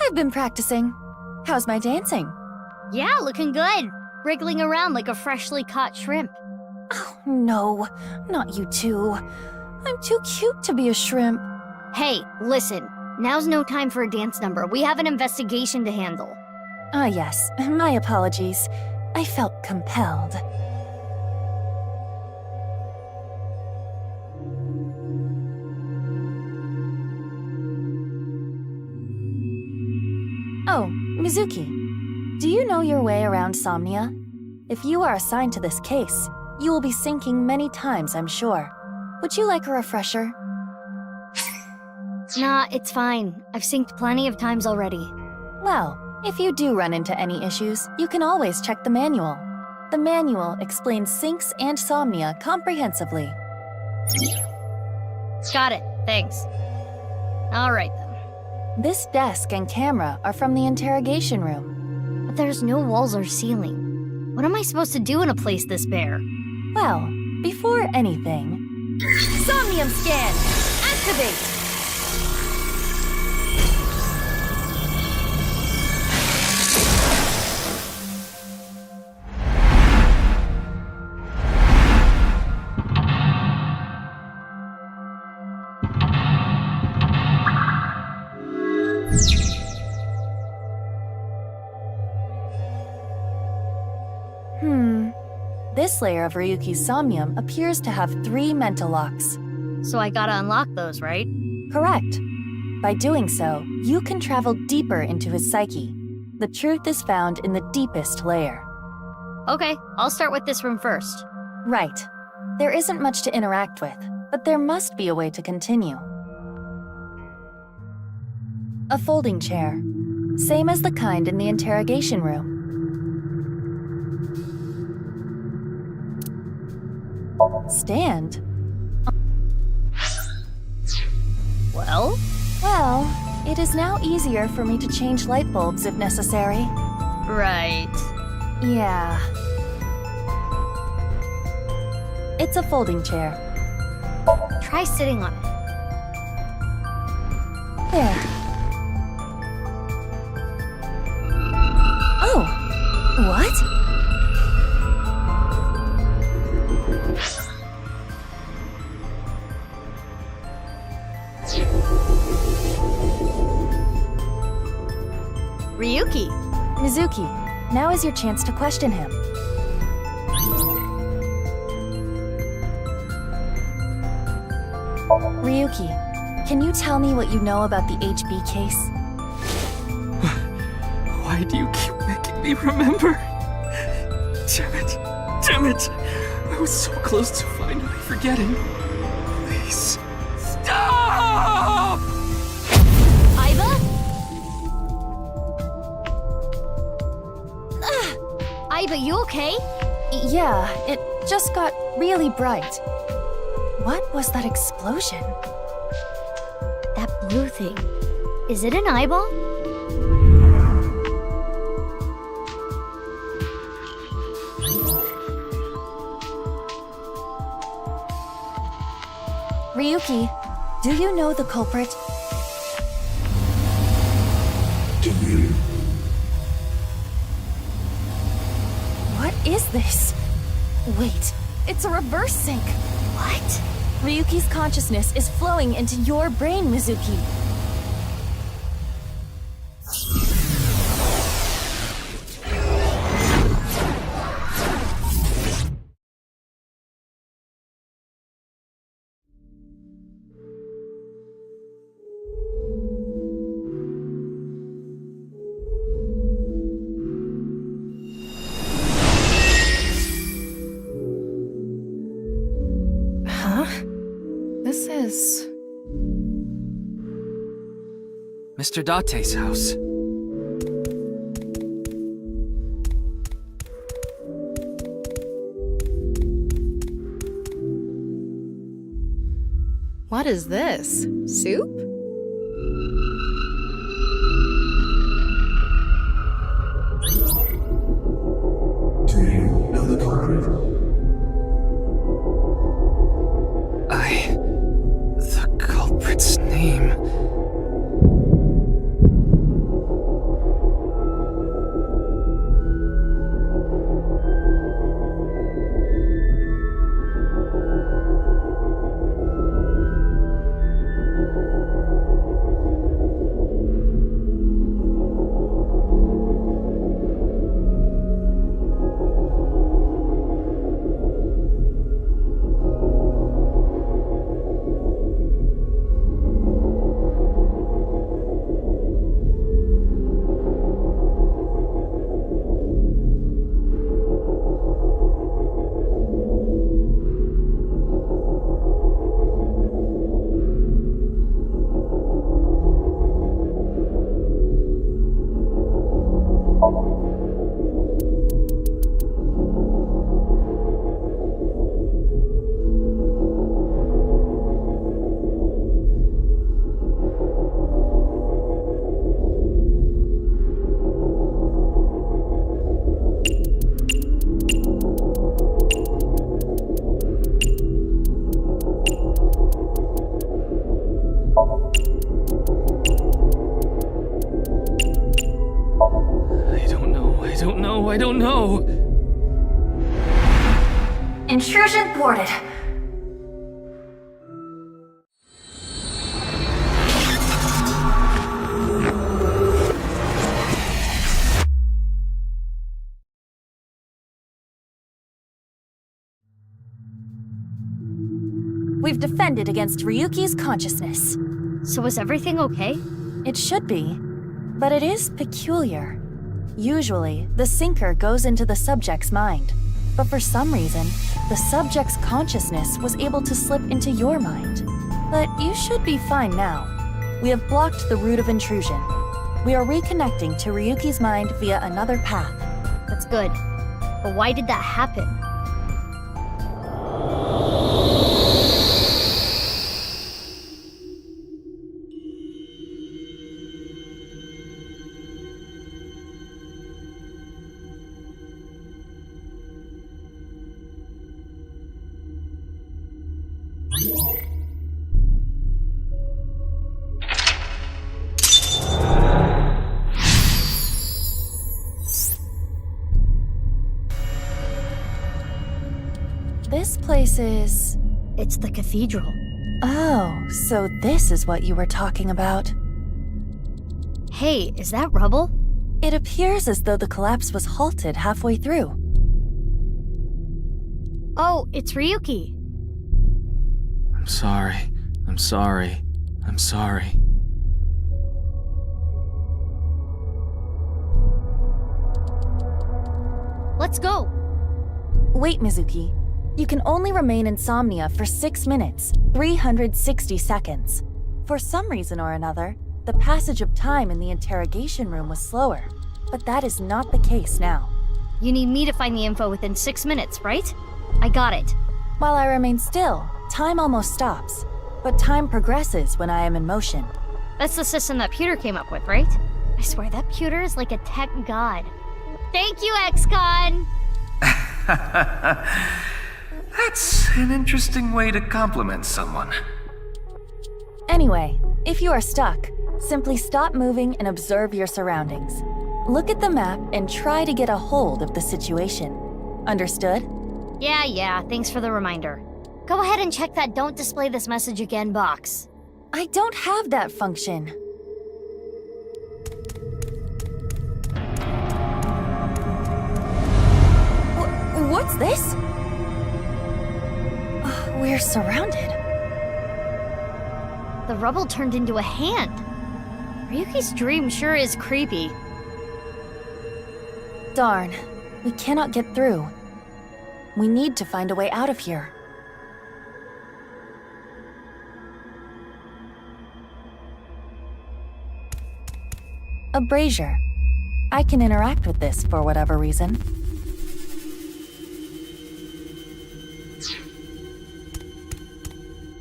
I've been practicing. How's my dancing? Yeah, looking good. Wriggling around like a freshly caught shrimp. Oh, no. Not you too. I'm too cute to be a shrimp. Hey, listen. Now's no time for a dance number. We have an investigation to handle. Ah, yes. My apologies. I felt compelled. Oh, Mizuki. Do you know your way around Somnia? If you are assigned to this case, you will be sinking many times, I'm sure. Would you like a refresher? Nah, it's fine. I've synced plenty of times already. Well, if you do run into any issues, you can always check the manual. The manual explains syncs and Somnia comprehensively. Got it. Thanks. Alright then. This desk and camera are from the interrogation room. But there's no walls or ceiling. What am I supposed to do in a place this bare? Well, before anything... Somnium scan! Activate! This layer of Ryuki's Somnium appears to have 3 mental locks. So I gotta unlock those, right? Correct. By doing so, you can travel deeper into his psyche. The truth is found in the deepest layer. Okay, I'll start with this room first. Right. There isn't much to interact with, but there must be a way to continue. A folding chair. Same as the kind in the interrogation room. Stand? Well? Well, it is now easier for me to change light bulbs if necessary. Right. Yeah. It's a folding chair. Try sitting on it. There. Oh! What? Ryuki! Mizuki, now is your chance to question him. Ryuki, can you tell me what you know about the HB case? Why do you keep making me remember? Damn it! Damn it! I was so close to finally forgetting. Please, stop! Aiba? Aiba, you okay? Yeah, it just got really bright. What was that explosion? That blue thing. Is it an eyeball? Ryuki, do you know the culprit? Do you? What is this? Wait, it's a reverse sync. What? Ryuki's consciousness is flowing into your brain, Mizuki. Mr. Date's house. What is this? Soup? Do you know the culprit? The culprit's name. I don't know. Intrusion thwarted. We've defended against Ryuki's consciousness. So is everything okay? It should be, but it is peculiar. Usually, the sinker goes into the subject's mind, but for some reason, the subject's consciousness was able to slip into your mind. But you should be fine now. We have blocked the route of intrusion. We are reconnecting to Ryuki's mind via another path. That's good. But why did that happen? This place is... It's the cathedral. Oh, so this is what you were talking about. Hey, is that rubble? It appears as though the collapse was halted halfway through. Oh, it's Ryuki. I'm sorry. I'm sorry. I'm sorry. Let's go. Wait, Mizuki. You can only remain in Somnia for 6 minutes, 360 seconds. For some reason or another, the passage of time in the interrogation room was slower, but that is not the case now. You need me to find the info within 6 minutes, right? I got it. While I remain still, time almost stops, but time progresses when I am in motion. That's the system that Pewter came up with, right? I swear that Pewter is like a tech god. Thank you, ex-con! That's an interesting way to compliment someone. Anyway, if you are stuck, simply stop moving and observe your surroundings. Look at the map and try to get a hold of the situation. Understood? Yeah, thanks for the reminder. Go ahead and check that "Don't display this message again" box. I don't have that function. What's this? We're surrounded. The rubble turned into a hand. Ryuki's dream sure is creepy. Darn, we cannot get through. We need to find a way out of here. A brazier. I can interact with this for whatever reason.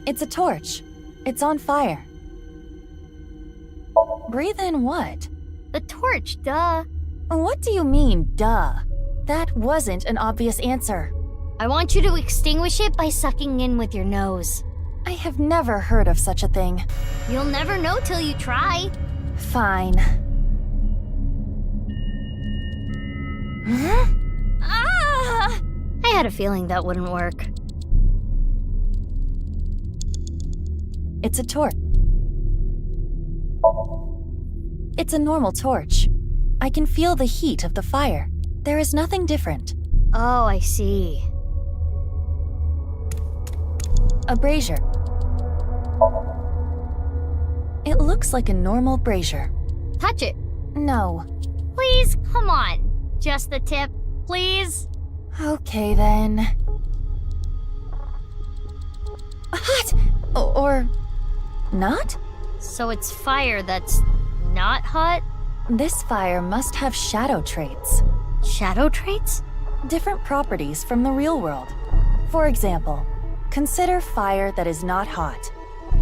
It's a torch. It's on fire. Breathe in what? The torch, duh. What do you mean, duh? That wasn't an obvious answer. I want you to extinguish it by sucking in with your nose. I have never heard of such a thing. You'll never know till you try. Fine. Huh? Ah! I had a feeling that wouldn't work. It's a torch. It's a normal torch. I can feel the heat of the fire. There is nothing different. Oh, I see. A brazier. It looks like a normal brazier. Touch it. No. Please, come on. Just the tip, please. Okay then. Hot! Or not? So it's fire that's not hot? This fire must have shadow traits. Shadow traits? Different properties from the real world. For example, consider fire that is not hot.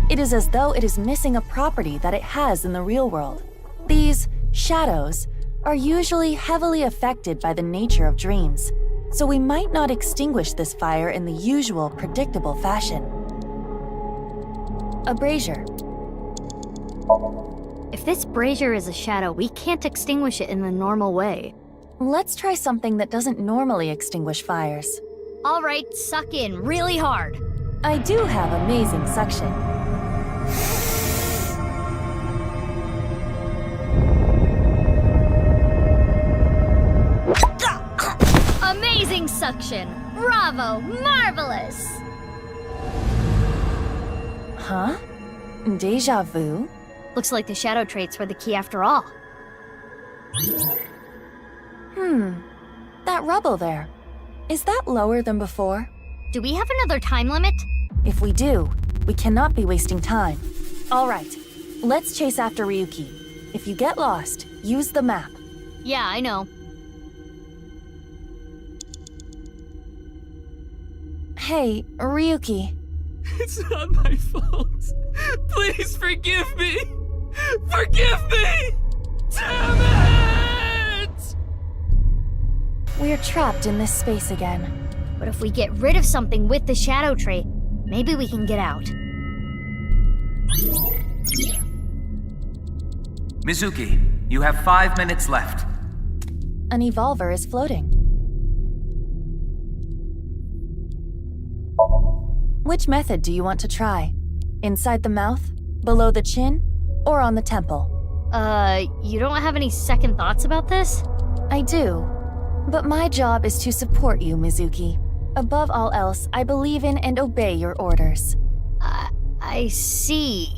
It is as though it is missing a property that it has in the real world. These shadows are usually heavily affected by the nature of dreams, so we might not extinguish this fire in the usual predictable fashion. A brazier. If this brazier is a shadow, we can't extinguish it in the normal way. Let's try something that doesn't normally extinguish fires. All right, suck in really hard. I do have amazing suction. Amazing suction! Bravo! Marvelous! Huh? Deja vu? Looks like the shadow traits were the key after all. That rubble there. Is that lower than before? Do we have another time limit? If we do, we cannot be wasting time. All right, let's chase after Ryuki. If you get lost, use the map. Yeah, I know. Hey, Ryuki. It's not my fault. Please forgive me! Forgive me! Damn it! We're trapped in this space again. But if we get rid of something with the shadow trait, maybe we can get out. Mizuki, you have 5 minutes left. An evolver is floating. Which method do you want to try? Inside the mouth, below the chin, or on the temple? You don't have any second thoughts about this? I do. But my job is to support you, Mizuki. Above all else, I believe in and obey your orders. I see.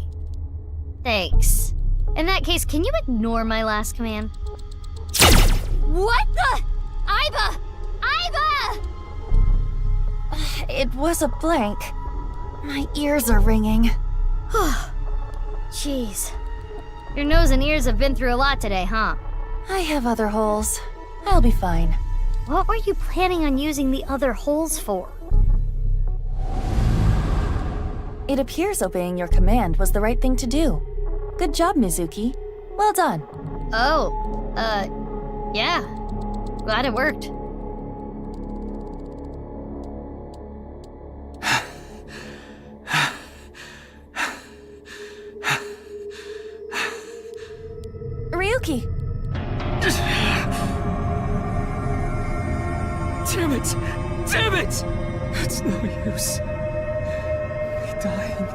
Thanks. In that case, can you ignore my last command? What the? Aiba! Aiba! It was a blank. My ears are ringing. Jeez. Your nose and ears have been through a lot today, huh? I have other holes. I'll be fine. What were you planning on using the other holes for? It appears obeying your command was the right thing to do. Good job, Mizuki. Well done. Oh, yeah. Glad it worked. Ryuki! Damn it! Damn it! It's no use. Me dying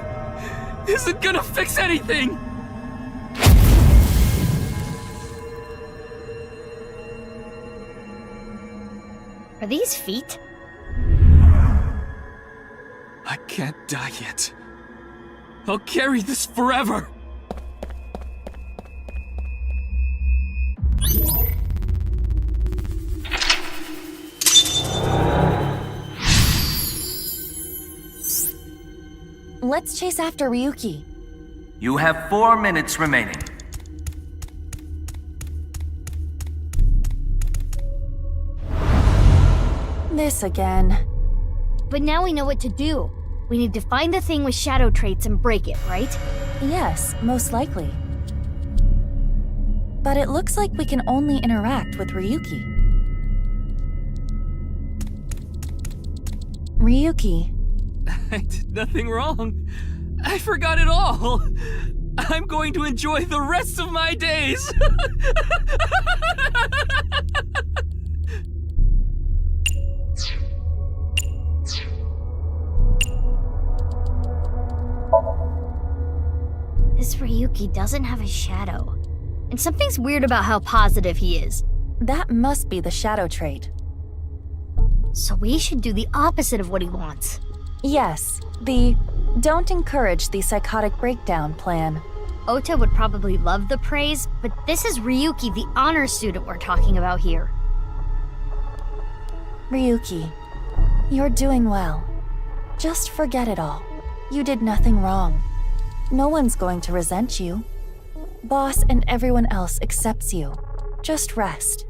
isn't gonna fix anything! Are these feet? I can't die yet. I'll carry this forever! Let's chase after Ryuki. You have 4 minutes remaining. This again. But now we know what to do. We need to find the thing with shadow traits and break it, right? Yes, most likely. But it looks like we can only interact with Ryuki. Ryuki. I did nothing wrong. I forgot it all. I'm going to enjoy the rest of my days. This Ryuki doesn't have a shadow. And something's weird about how positive he is. That must be the shadow trait. So we should do the opposite of what he wants. Yes, the don't encourage the psychotic breakdown plan. Ota would probably love the praise, but this is Ryuki, the honor student we're talking about here. Ryuki, you're doing well. Just forget it all. You did nothing wrong. No one's going to resent you. Boss and everyone else accepts you. Just rest.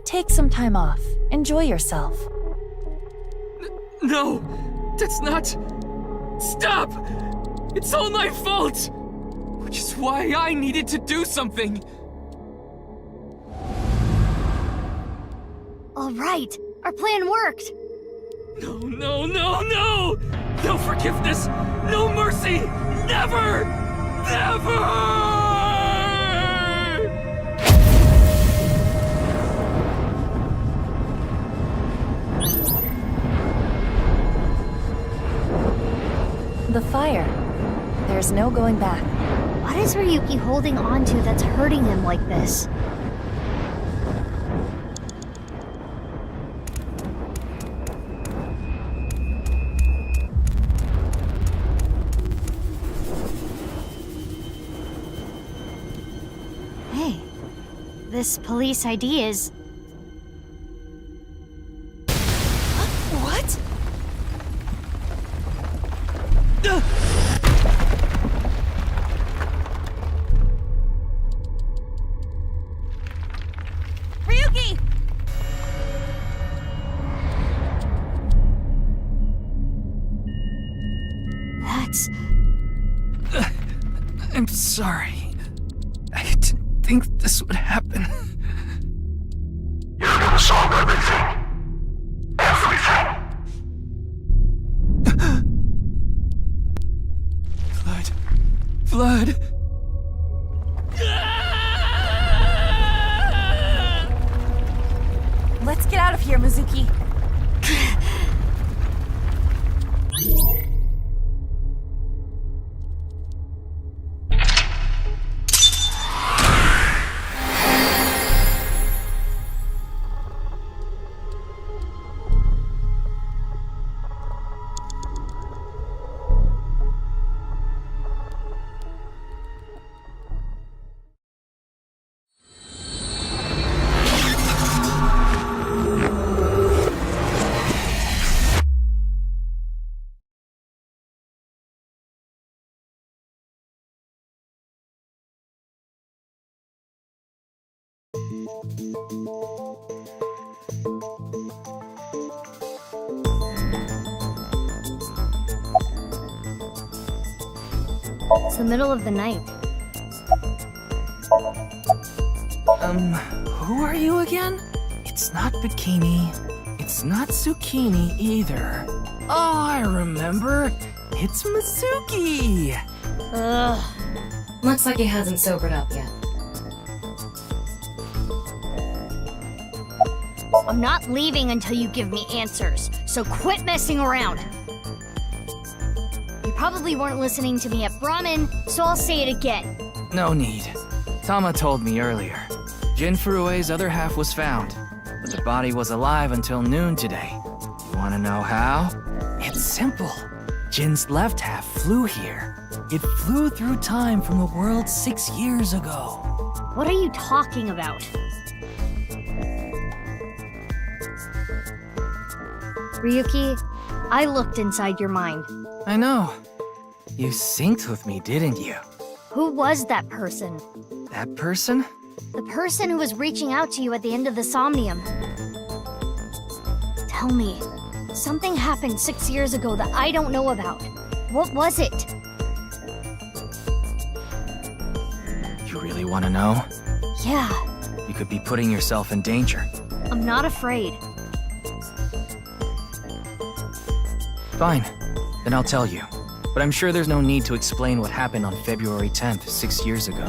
Take some time off. Enjoy yourself. No, that's not... Stop! It's all my fault! Which is why I needed to do something. All right, our plan worked. No, no, no, no! No forgiveness! No mercy! Never! Never! The fire. There's no going back. What is Ryuki holding on to that's hurting him like this? Hey, this police ID is... What? Ryuki! That's... I'm sorry. I didn't think this would happen. You're gonna solve everything. Everything. Blood. Let's get out of here, Mizuki. It's the middle of the night. Who are you again? It's not Bikini. It's not Zucchini either. Oh, I remember. It's Mizuki. Ugh. Looks like he hasn't sobered up yet. I'm not leaving until you give me answers, so quit messing around. You probably weren't listening to me at Brahmin, so I'll say it again. No need. Tama told me earlier. Jin Furue's other half was found, but the body was alive until noon today. You wanna know how? It's simple. Jin's left half flew here. It flew through time from the world 6 years ago. What are you talking about? Ryuki, I looked inside your mind. I know. You synced with me, didn't you? Who was that person? That person? The person who was reaching out to you at the end of the Somnium. Tell me. Something happened 6 years ago that I don't know about. What was it? You really want to know? Yeah, You could be putting yourself in danger. I'm not afraid. Fine. Then I'll tell you. But I'm sure there's no need to explain what happened on February 10th, 6 years ago.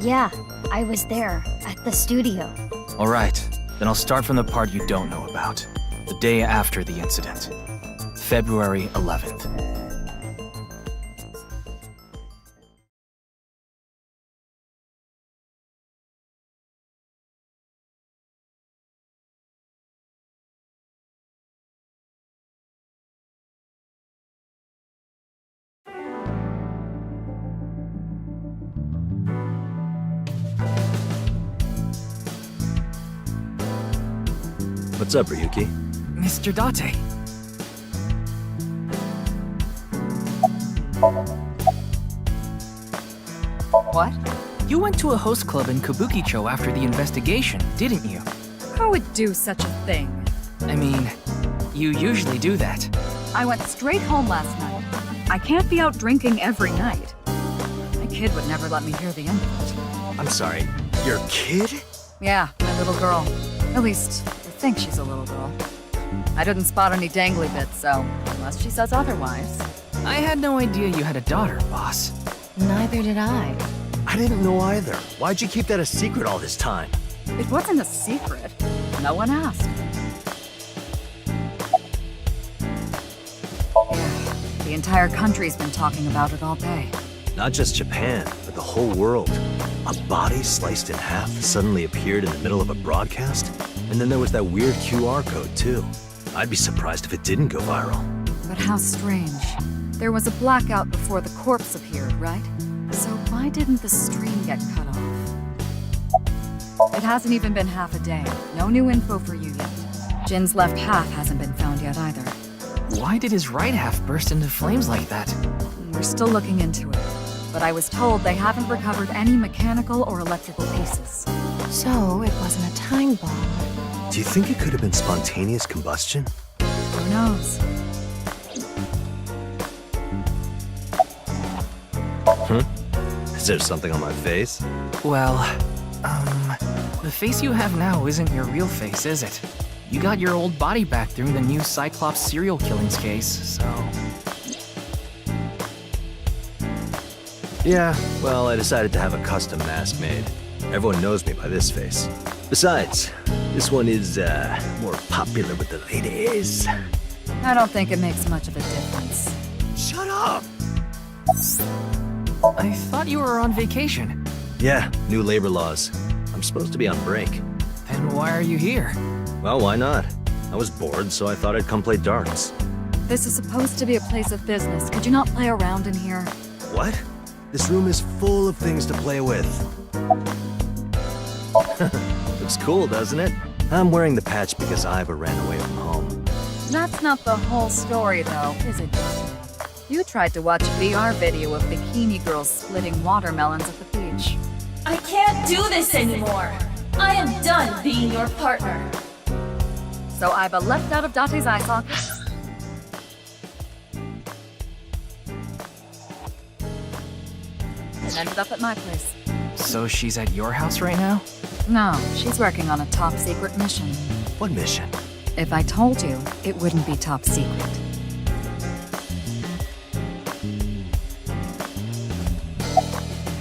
Yeah, I was there, at the studio. Alright, then I'll start from the part you don't know about. The day after the incident. February 11th. What's up, Ryuki? Mr. Date. What? You went to a host club in Kabukicho after the investigation, didn't you? Who would do such a thing? I mean, you usually do that. I went straight home last night. I can't be out drinking every night. My kid would never let me hear the end of it. I'm sorry, your kid? Yeah, my little girl. At least, I think she's a little girl. I didn't spot any dangly bits, so unless she says otherwise. I had no idea you had a daughter, boss. Neither did I. I didn't know either. Why'd you keep that a secret all this time? It wasn't a secret. No one asked. The entire country's been talking about it all day. Not just Japan, but the whole world. A body sliced in half suddenly appeared in the middle of a broadcast, and then there was that weird QR code too. I'd be surprised if it didn't go viral. But how strange. There was a blackout before the corpse appeared, right? So why didn't the stream get cut off? It hasn't even been half a day. No new info for you yet. Jin's left half hasn't been found yet either. Why did his right half burst into flames like that? We're still looking into it. But I was told they haven't recovered any mechanical or electrical pieces. So it wasn't a time bomb. Do you think it could have been spontaneous combustion? Who knows? Is there something on my face? Well, the face you have now isn't your real face, is it? You got your old body back through the new Cyclops serial killings case, so... Yeah, well, I decided to have a custom mask made. Everyone knows me by this face. Besides, this one is, more popular with the ladies. I don't think it makes much of a difference. Shut up! I thought you were on vacation. Yeah, new labor laws. I'm supposed to be on break. Then why are you here? Well, why not? I was bored, so I thought I'd come play darts. This is supposed to be a place of business. Could you not play around in here? What? This room is full of things to play with. Looks cool, doesn't it? I'm wearing the patch because Iva ran away from home. That's not the whole story, though, is it, Dante? You tried to watch a VR video of bikini girls splitting watermelons at the beach. I can't do this anymore. I am done being your partner. So Iva left out of Dante's eye socket. And ended up at my place. So she's at your house right now? No, she's working on a top secret mission. What mission? If I told you, it wouldn't be top secret.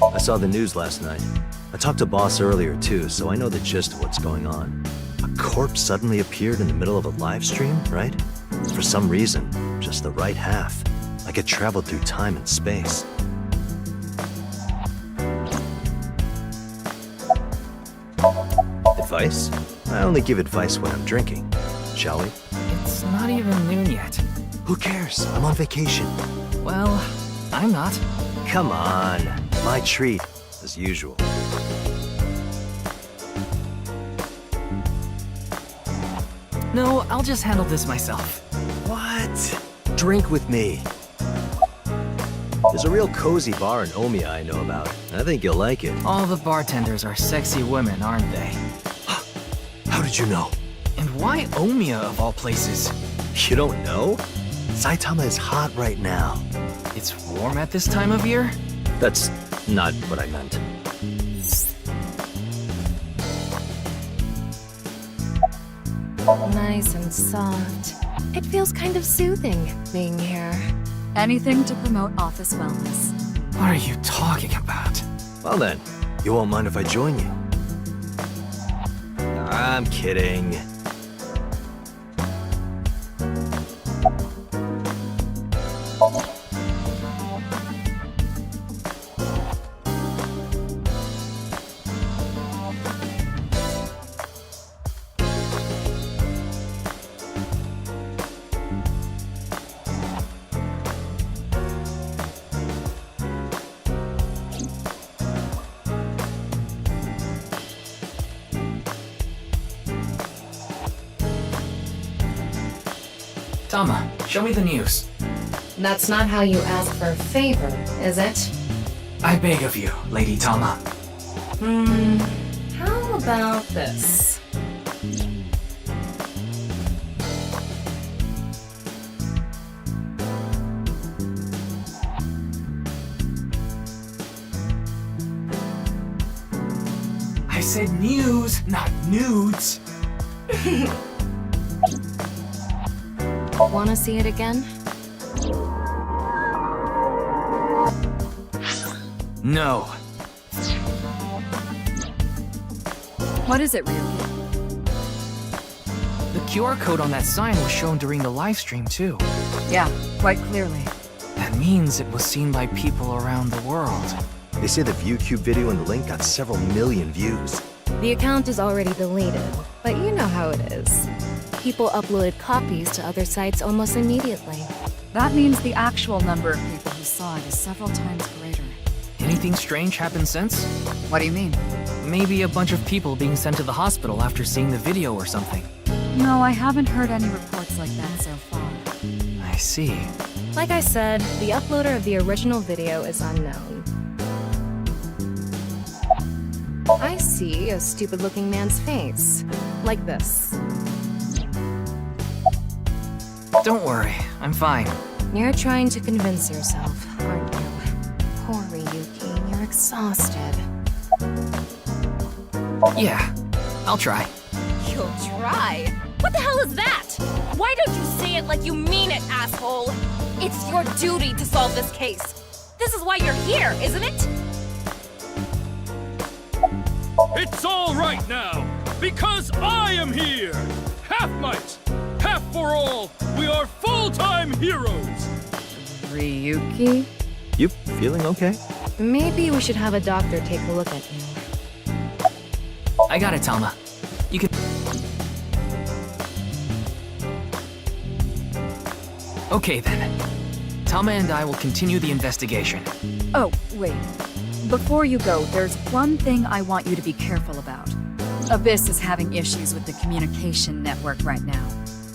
I saw the news last night. I talked to Boss earlier too, so I know the gist of what's going on. A corpse suddenly appeared in the middle of a live stream, right? For some reason, just the right half. Like it traveled through time and space. Advice? I only give advice when I'm drinking. Shall we? It's not even noon yet. Who cares? I'm on vacation. Well, I'm not. Come on. My treat, as usual. No, I'll just handle this myself. What? Drink with me. There's a real cozy bar in Omiya I know about. I think you'll like it. All the bartenders are sexy women, aren't they? How did you know? And why Omiya of all places? You don't know? Saitama is hot right now. It's warm at this time of year? That's not what I meant. Nice and soft. It feels kind of soothing being here. Anything to promote office wellness. What are you talking about? Well then, you won't mind if I join you. I'm kidding. Tama, show me the news. That's not how you ask for a favor, is it? I beg of you, Lady Tama. How about this? I said news, not nudes. Wanna see it again? No. What is it, Ryuki? The QR code on that sign was shown during the live stream too. Yeah, quite clearly. That means it was seen by people around the world. They say the ViewCube video and the link got several million views. The account is already deleted, but you know how it is. People uploaded copies to other sites almost immediately. That means the actual number of people who saw it is several times greater. Anything strange happened since? What do you mean? Maybe a bunch of people being sent to the hospital after seeing the video or something. No, I haven't heard any reports like that so far. I see. Like I said, the uploader of the original video is unknown. I see a stupid-looking man's face. Like this. Don't worry, I'm fine. You're trying to convince yourself, aren't you? Poor Ryuki, you're exhausted. Yeah, I'll try. You'll try? What the hell is that? Why don't you say it like you mean it, asshole? It's your duty to solve this case. This is why you're here, isn't it? It's all right now, because I am here! Half might, half for all, we are full-time heroes! Ryuki? You feeling okay? Maybe we should have a doctor take a look at you. I got it, Tama. You can... Okay then. Tama and I will continue the investigation. Oh, wait. Before you go, there's one thing I want you to be careful about. Abyss is having issues with the communication network right now.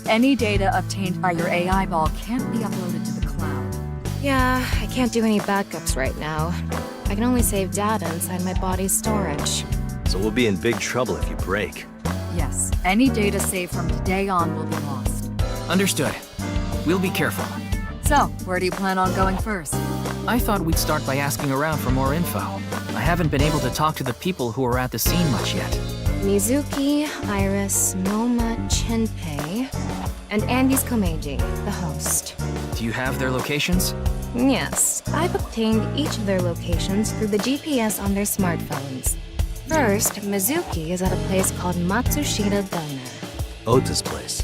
Any data obtained by your AI ball can't be uploaded to the cloud. Yeah, I can't do any backups right now. I can only save data inside my body's storage. So we'll be in big trouble if you break. Yes, any data saved from today on will be lost. Understood. We'll be careful. So, where do you plan on going first? I thought we'd start by asking around for more info. I haven't been able to talk to the people who were at the scene much yet. Mizuki, Iris, Noma, Chinpei, and Andy's Komeiji, the host. Do you have their locations? Yes, I've obtained each of their locations through the GPS on their smartphones. First, Mizuki is at a place called Matsushita Diner. Ota's place.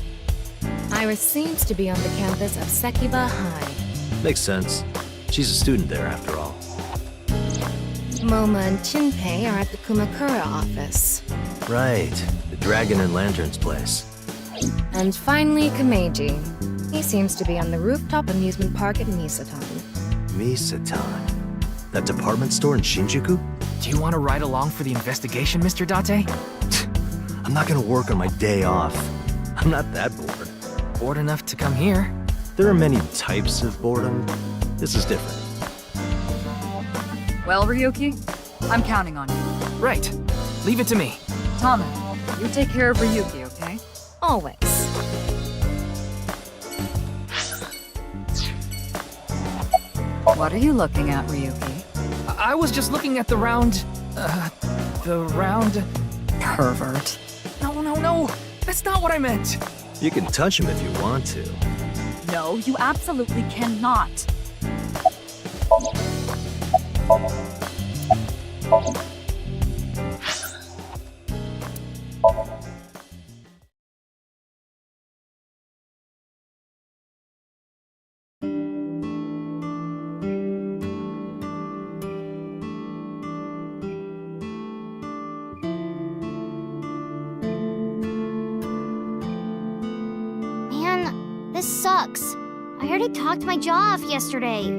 Iris seems to be on the campus of Sekiba High. Makes sense. She's a student there, after all. Moma and Chinpei are at the Kumakura office. Right. The Dragon and Lanterns place. And finally, Komeiji. He seems to be on the rooftop amusement park at Misatan. Misatan? That department store in Shinjuku? Do you want to ride along for the investigation, Mr. Date? I'm not gonna work on my day off. I'm not that bored. Bored enough to come here? There are many types of boredom. This is different. Well, Ryuki, I'm counting on you. Right. Leave it to me. Tama, you take care of Ryuki, okay? Always. What are you looking at, Ryuki? I was just looking at the round... Pervert. No. That's not what I meant. You can touch him if you want to. No, you absolutely cannot. Man, this sucks. I already talked my jaw off yesterday.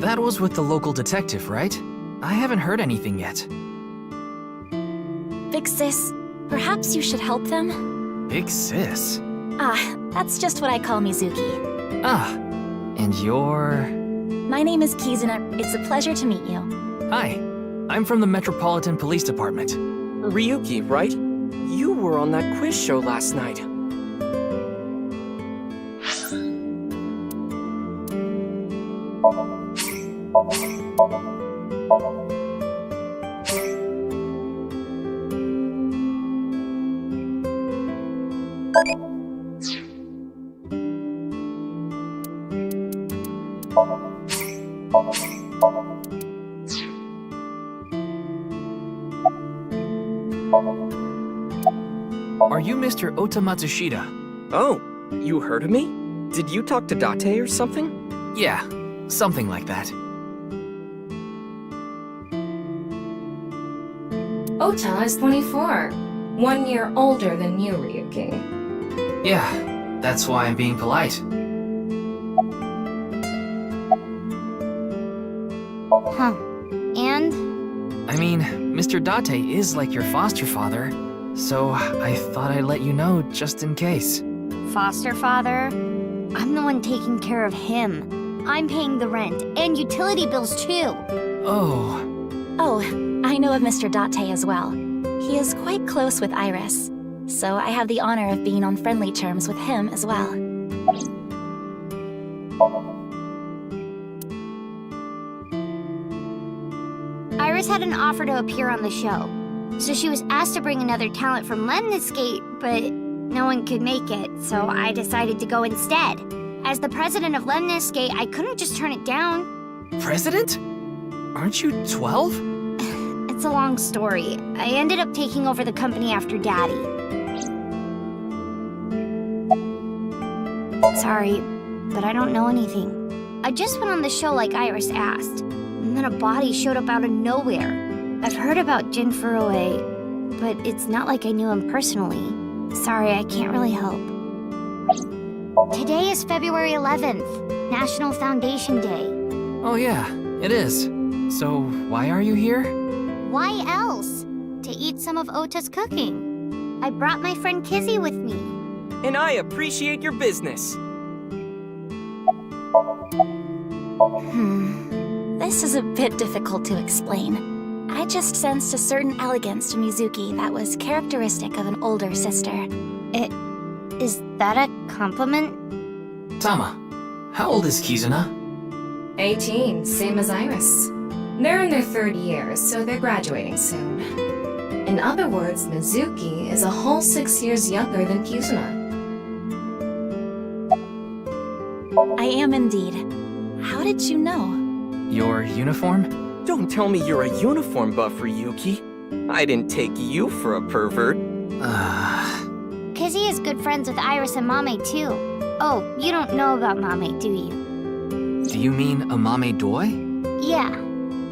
That was with the local detective, right? I haven't heard anything yet. Big sis, perhaps you should help them? Big sis? Ah, that's just what I call Mizuki. Ah, and you're... My name is Kizuna. It's a pleasure to meet you. Hi, I'm from the Metropolitan Police Department. Ryuki, right? You were on that quiz show last night. Are you Mr. Ota Matsushita? Oh, you heard of me? Did you talk to Date or something? Yeah, something like that. Ota is 24. 1 year older than you, Ryuki. Yeah, that's why I'm being polite. Huh. And? I mean, Mr. Date is like your foster father, so I thought I'd let you know just in case. Foster father? I'm the one taking care of him. I'm paying the rent and utility bills too. Oh. Oh, I know of Mr. Date as well. He is quite close with Iris, so I have the honor of being on friendly terms with him as well. Iris had an offer to appear on the show, so she was asked to bring another talent from Lemniscate, but no one could make it, so I decided to go instead. As the president of Lemniscate, I couldn't just turn it down. President? Aren't you 12? It's a long story. I ended up taking over the company after Daddy. Sorry, but I don't know anything. I just went on the show like Iris asked, and then a body showed up out of nowhere. I've heard about Jin Furue, but it's not like I knew him personally. Sorry, I can't really help. Today is February 11th, National Foundation Day. Oh yeah, it is. So why are you here? Why else? To eat some of Ota's cooking. I brought my friend Kizzy with me. And I appreciate your business. This is a bit difficult to explain. I just sensed a certain elegance to Mizuki that was characteristic of an older sister. Is that a compliment? Tama, how old is Kizuna? 18, same as Iris. They're in their 3rd year, so they're graduating soon. In other words, Mizuki is a whole 6 years younger than Kizuna. I am indeed. How did you know? Your uniform? Don't tell me you're a uniform buff, Ryuki. I didn't take you for a pervert. Kizzy is good friends with Iris and Mame too. Oh, you don't know about Mame, do you? Do you mean Amame Doi? Yeah.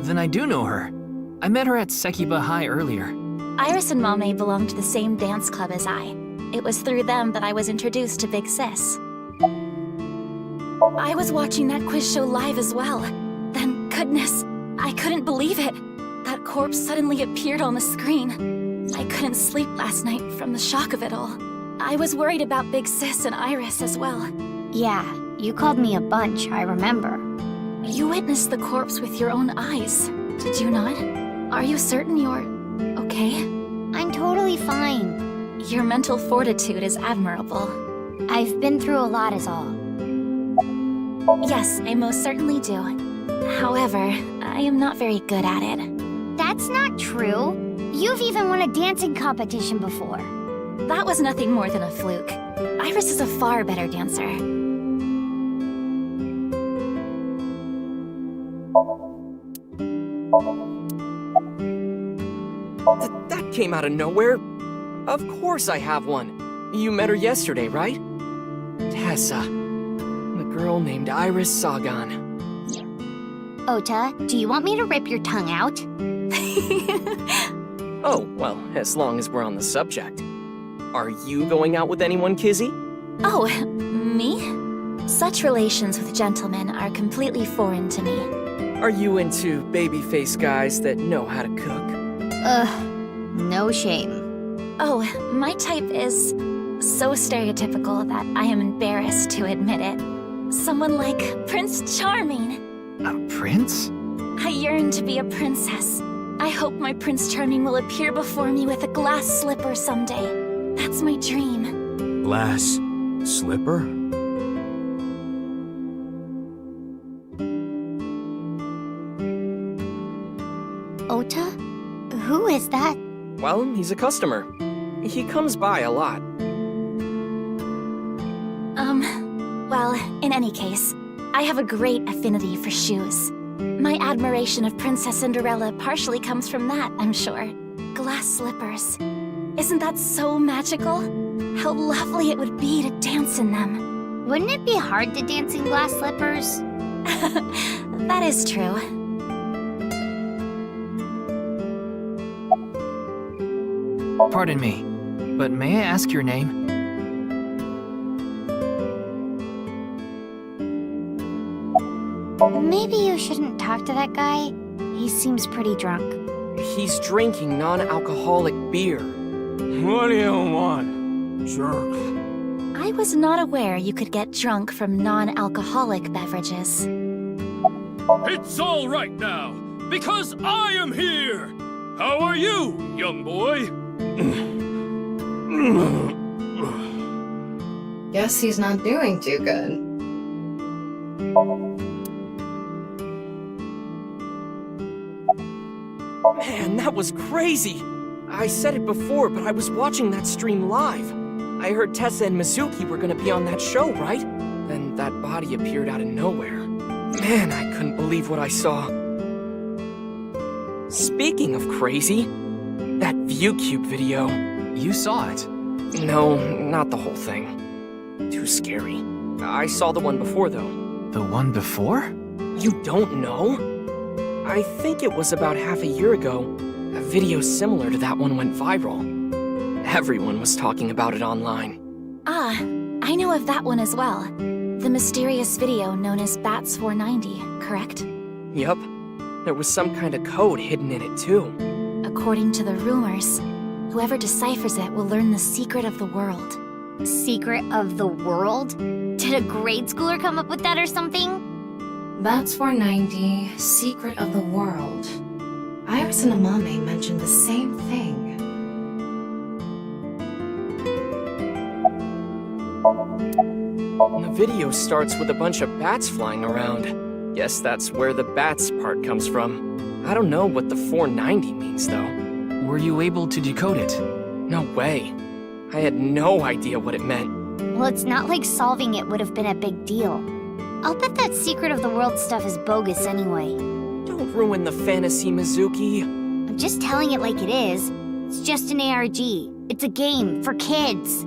Then I do know her. I met her at Sekiba High earlier. Iris and Mame belonged to the same dance club as I. It was through them that I was introduced to Big Sis. I was watching that quiz show live as well. Then, goodness, I couldn't believe it. That corpse suddenly appeared on the screen. I couldn't sleep last night from the shock of it all. I was worried about Big Sis and Iris as well. Yeah, you called me a bunch, I remember. You witnessed the corpse with your own eyes, did you not? Are you certain you're okay? I'm totally fine. Your mental fortitude is admirable. I've been through a lot is all. Yes, I most certainly do. However, I am not very good at it. That's not true. You've even won a dancing competition before. That was nothing more than a fluke. Iris is a far better dancer. That came out of nowhere. Of course I have one. You met her yesterday, right? Tessa. The girl named Iris Sagan. Ota, do you want me to rip your tongue out? Oh, well, as long as we're on the subject. Are you going out with anyone, Kizzy? Oh, me? Such relations with gentlemen are completely foreign to me. Are you into babyface guys that know how to cook? Ugh, no shame. Oh, my type is so stereotypical that I am embarrassed to admit it. Someone like Prince Charming. A prince? I yearn to be a princess. I hope my Prince Charming will appear before me with a glass slipper someday. That's my dream. Glass slipper? Ota? Who is that? Well, he's a customer. He comes by a lot. Well, in any case, I have a great affinity for shoes. My admiration of Princess Cinderella partially comes from that, I'm sure. Glass slippers. Isn't that so magical? How lovely it would be to dance in them. Wouldn't it be hard to dance in glass slippers? That is true. Pardon me, but may I ask your name? Maybe you shouldn't talk to that guy. He seems pretty drunk. He's drinking non-alcoholic beer. What do you want, jerk? I was not aware you could get drunk from non-alcoholic beverages. It's all right now, because I am here! How are you, young boy? Guess he's not doing too good. Man, that was crazy! I said it before, but I was watching that stream live. I heard Tessa and Mizuki were gonna be on that show, right? Then that body appeared out of nowhere. Man, I couldn't believe what I saw. Speaking of crazy, that ViewCube video. You saw it? No, not the whole thing. Too scary. I saw the one before, though. The one before? You don't know? I think it was about half a year ago. A video similar to that one went viral. Everyone was talking about it online. Ah, I know of that one as well. The mysterious video known as Bats 490, correct? Yup. There was some kind of code hidden in it, too. According to the rumors, whoever deciphers it will learn the secret of the world. Secret of the world? Did a grade schooler come up with that or something? Bats 490, Secret of the World. Iris and Amame mentioned the same thing. The video starts with a bunch of bats flying around. Guess that's where the bats part comes from. I don't know what the 490 means, though. Were you able to decode it? No way. I had no idea what it meant. Well, it's not like solving it would have been a big deal. I'll bet that Secret of the World stuff is bogus anyway. Don't ruin the fantasy, Mizuki. I'm just telling it like it is. It's just an ARG. It's a game for kids.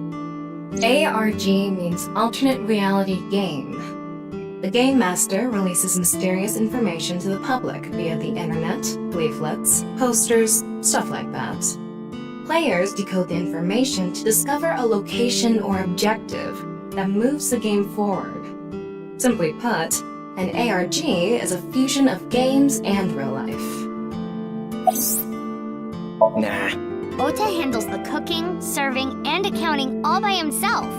ARG means Alternate Reality Game. The Game Master releases mysterious information to the public via the internet, leaflets, posters, stuff like that. Players decode the information to discover a location or objective that moves the game forward. Simply put, an ARG is a fusion of games and real life. Nah. Ota handles the cooking, serving, and accounting all by himself.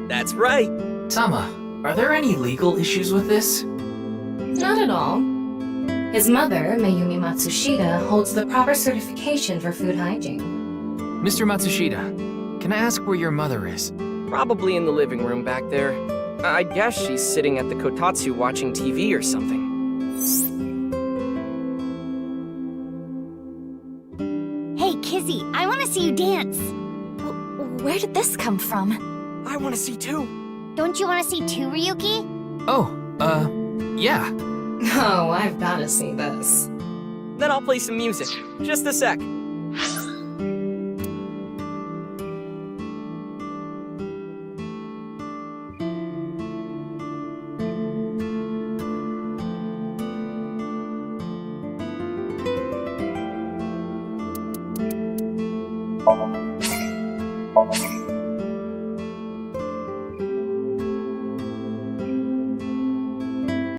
That's right. Tama, are there any legal issues with this? Not at all. His mother, Mayumi Matsushita, holds the proper certification for food hygiene. Mr. Matsushita, can I ask where your mother is? Probably in the living room back there. I guess she's sitting at the kotatsu watching TV or something. Hey, Kizzy, I want to see you dance. Where did this come from? I want to see too. Don't you want to see too, Ryuki? Oh, yeah. Oh, I've gotta see this. Then I'll play some music. Just a sec.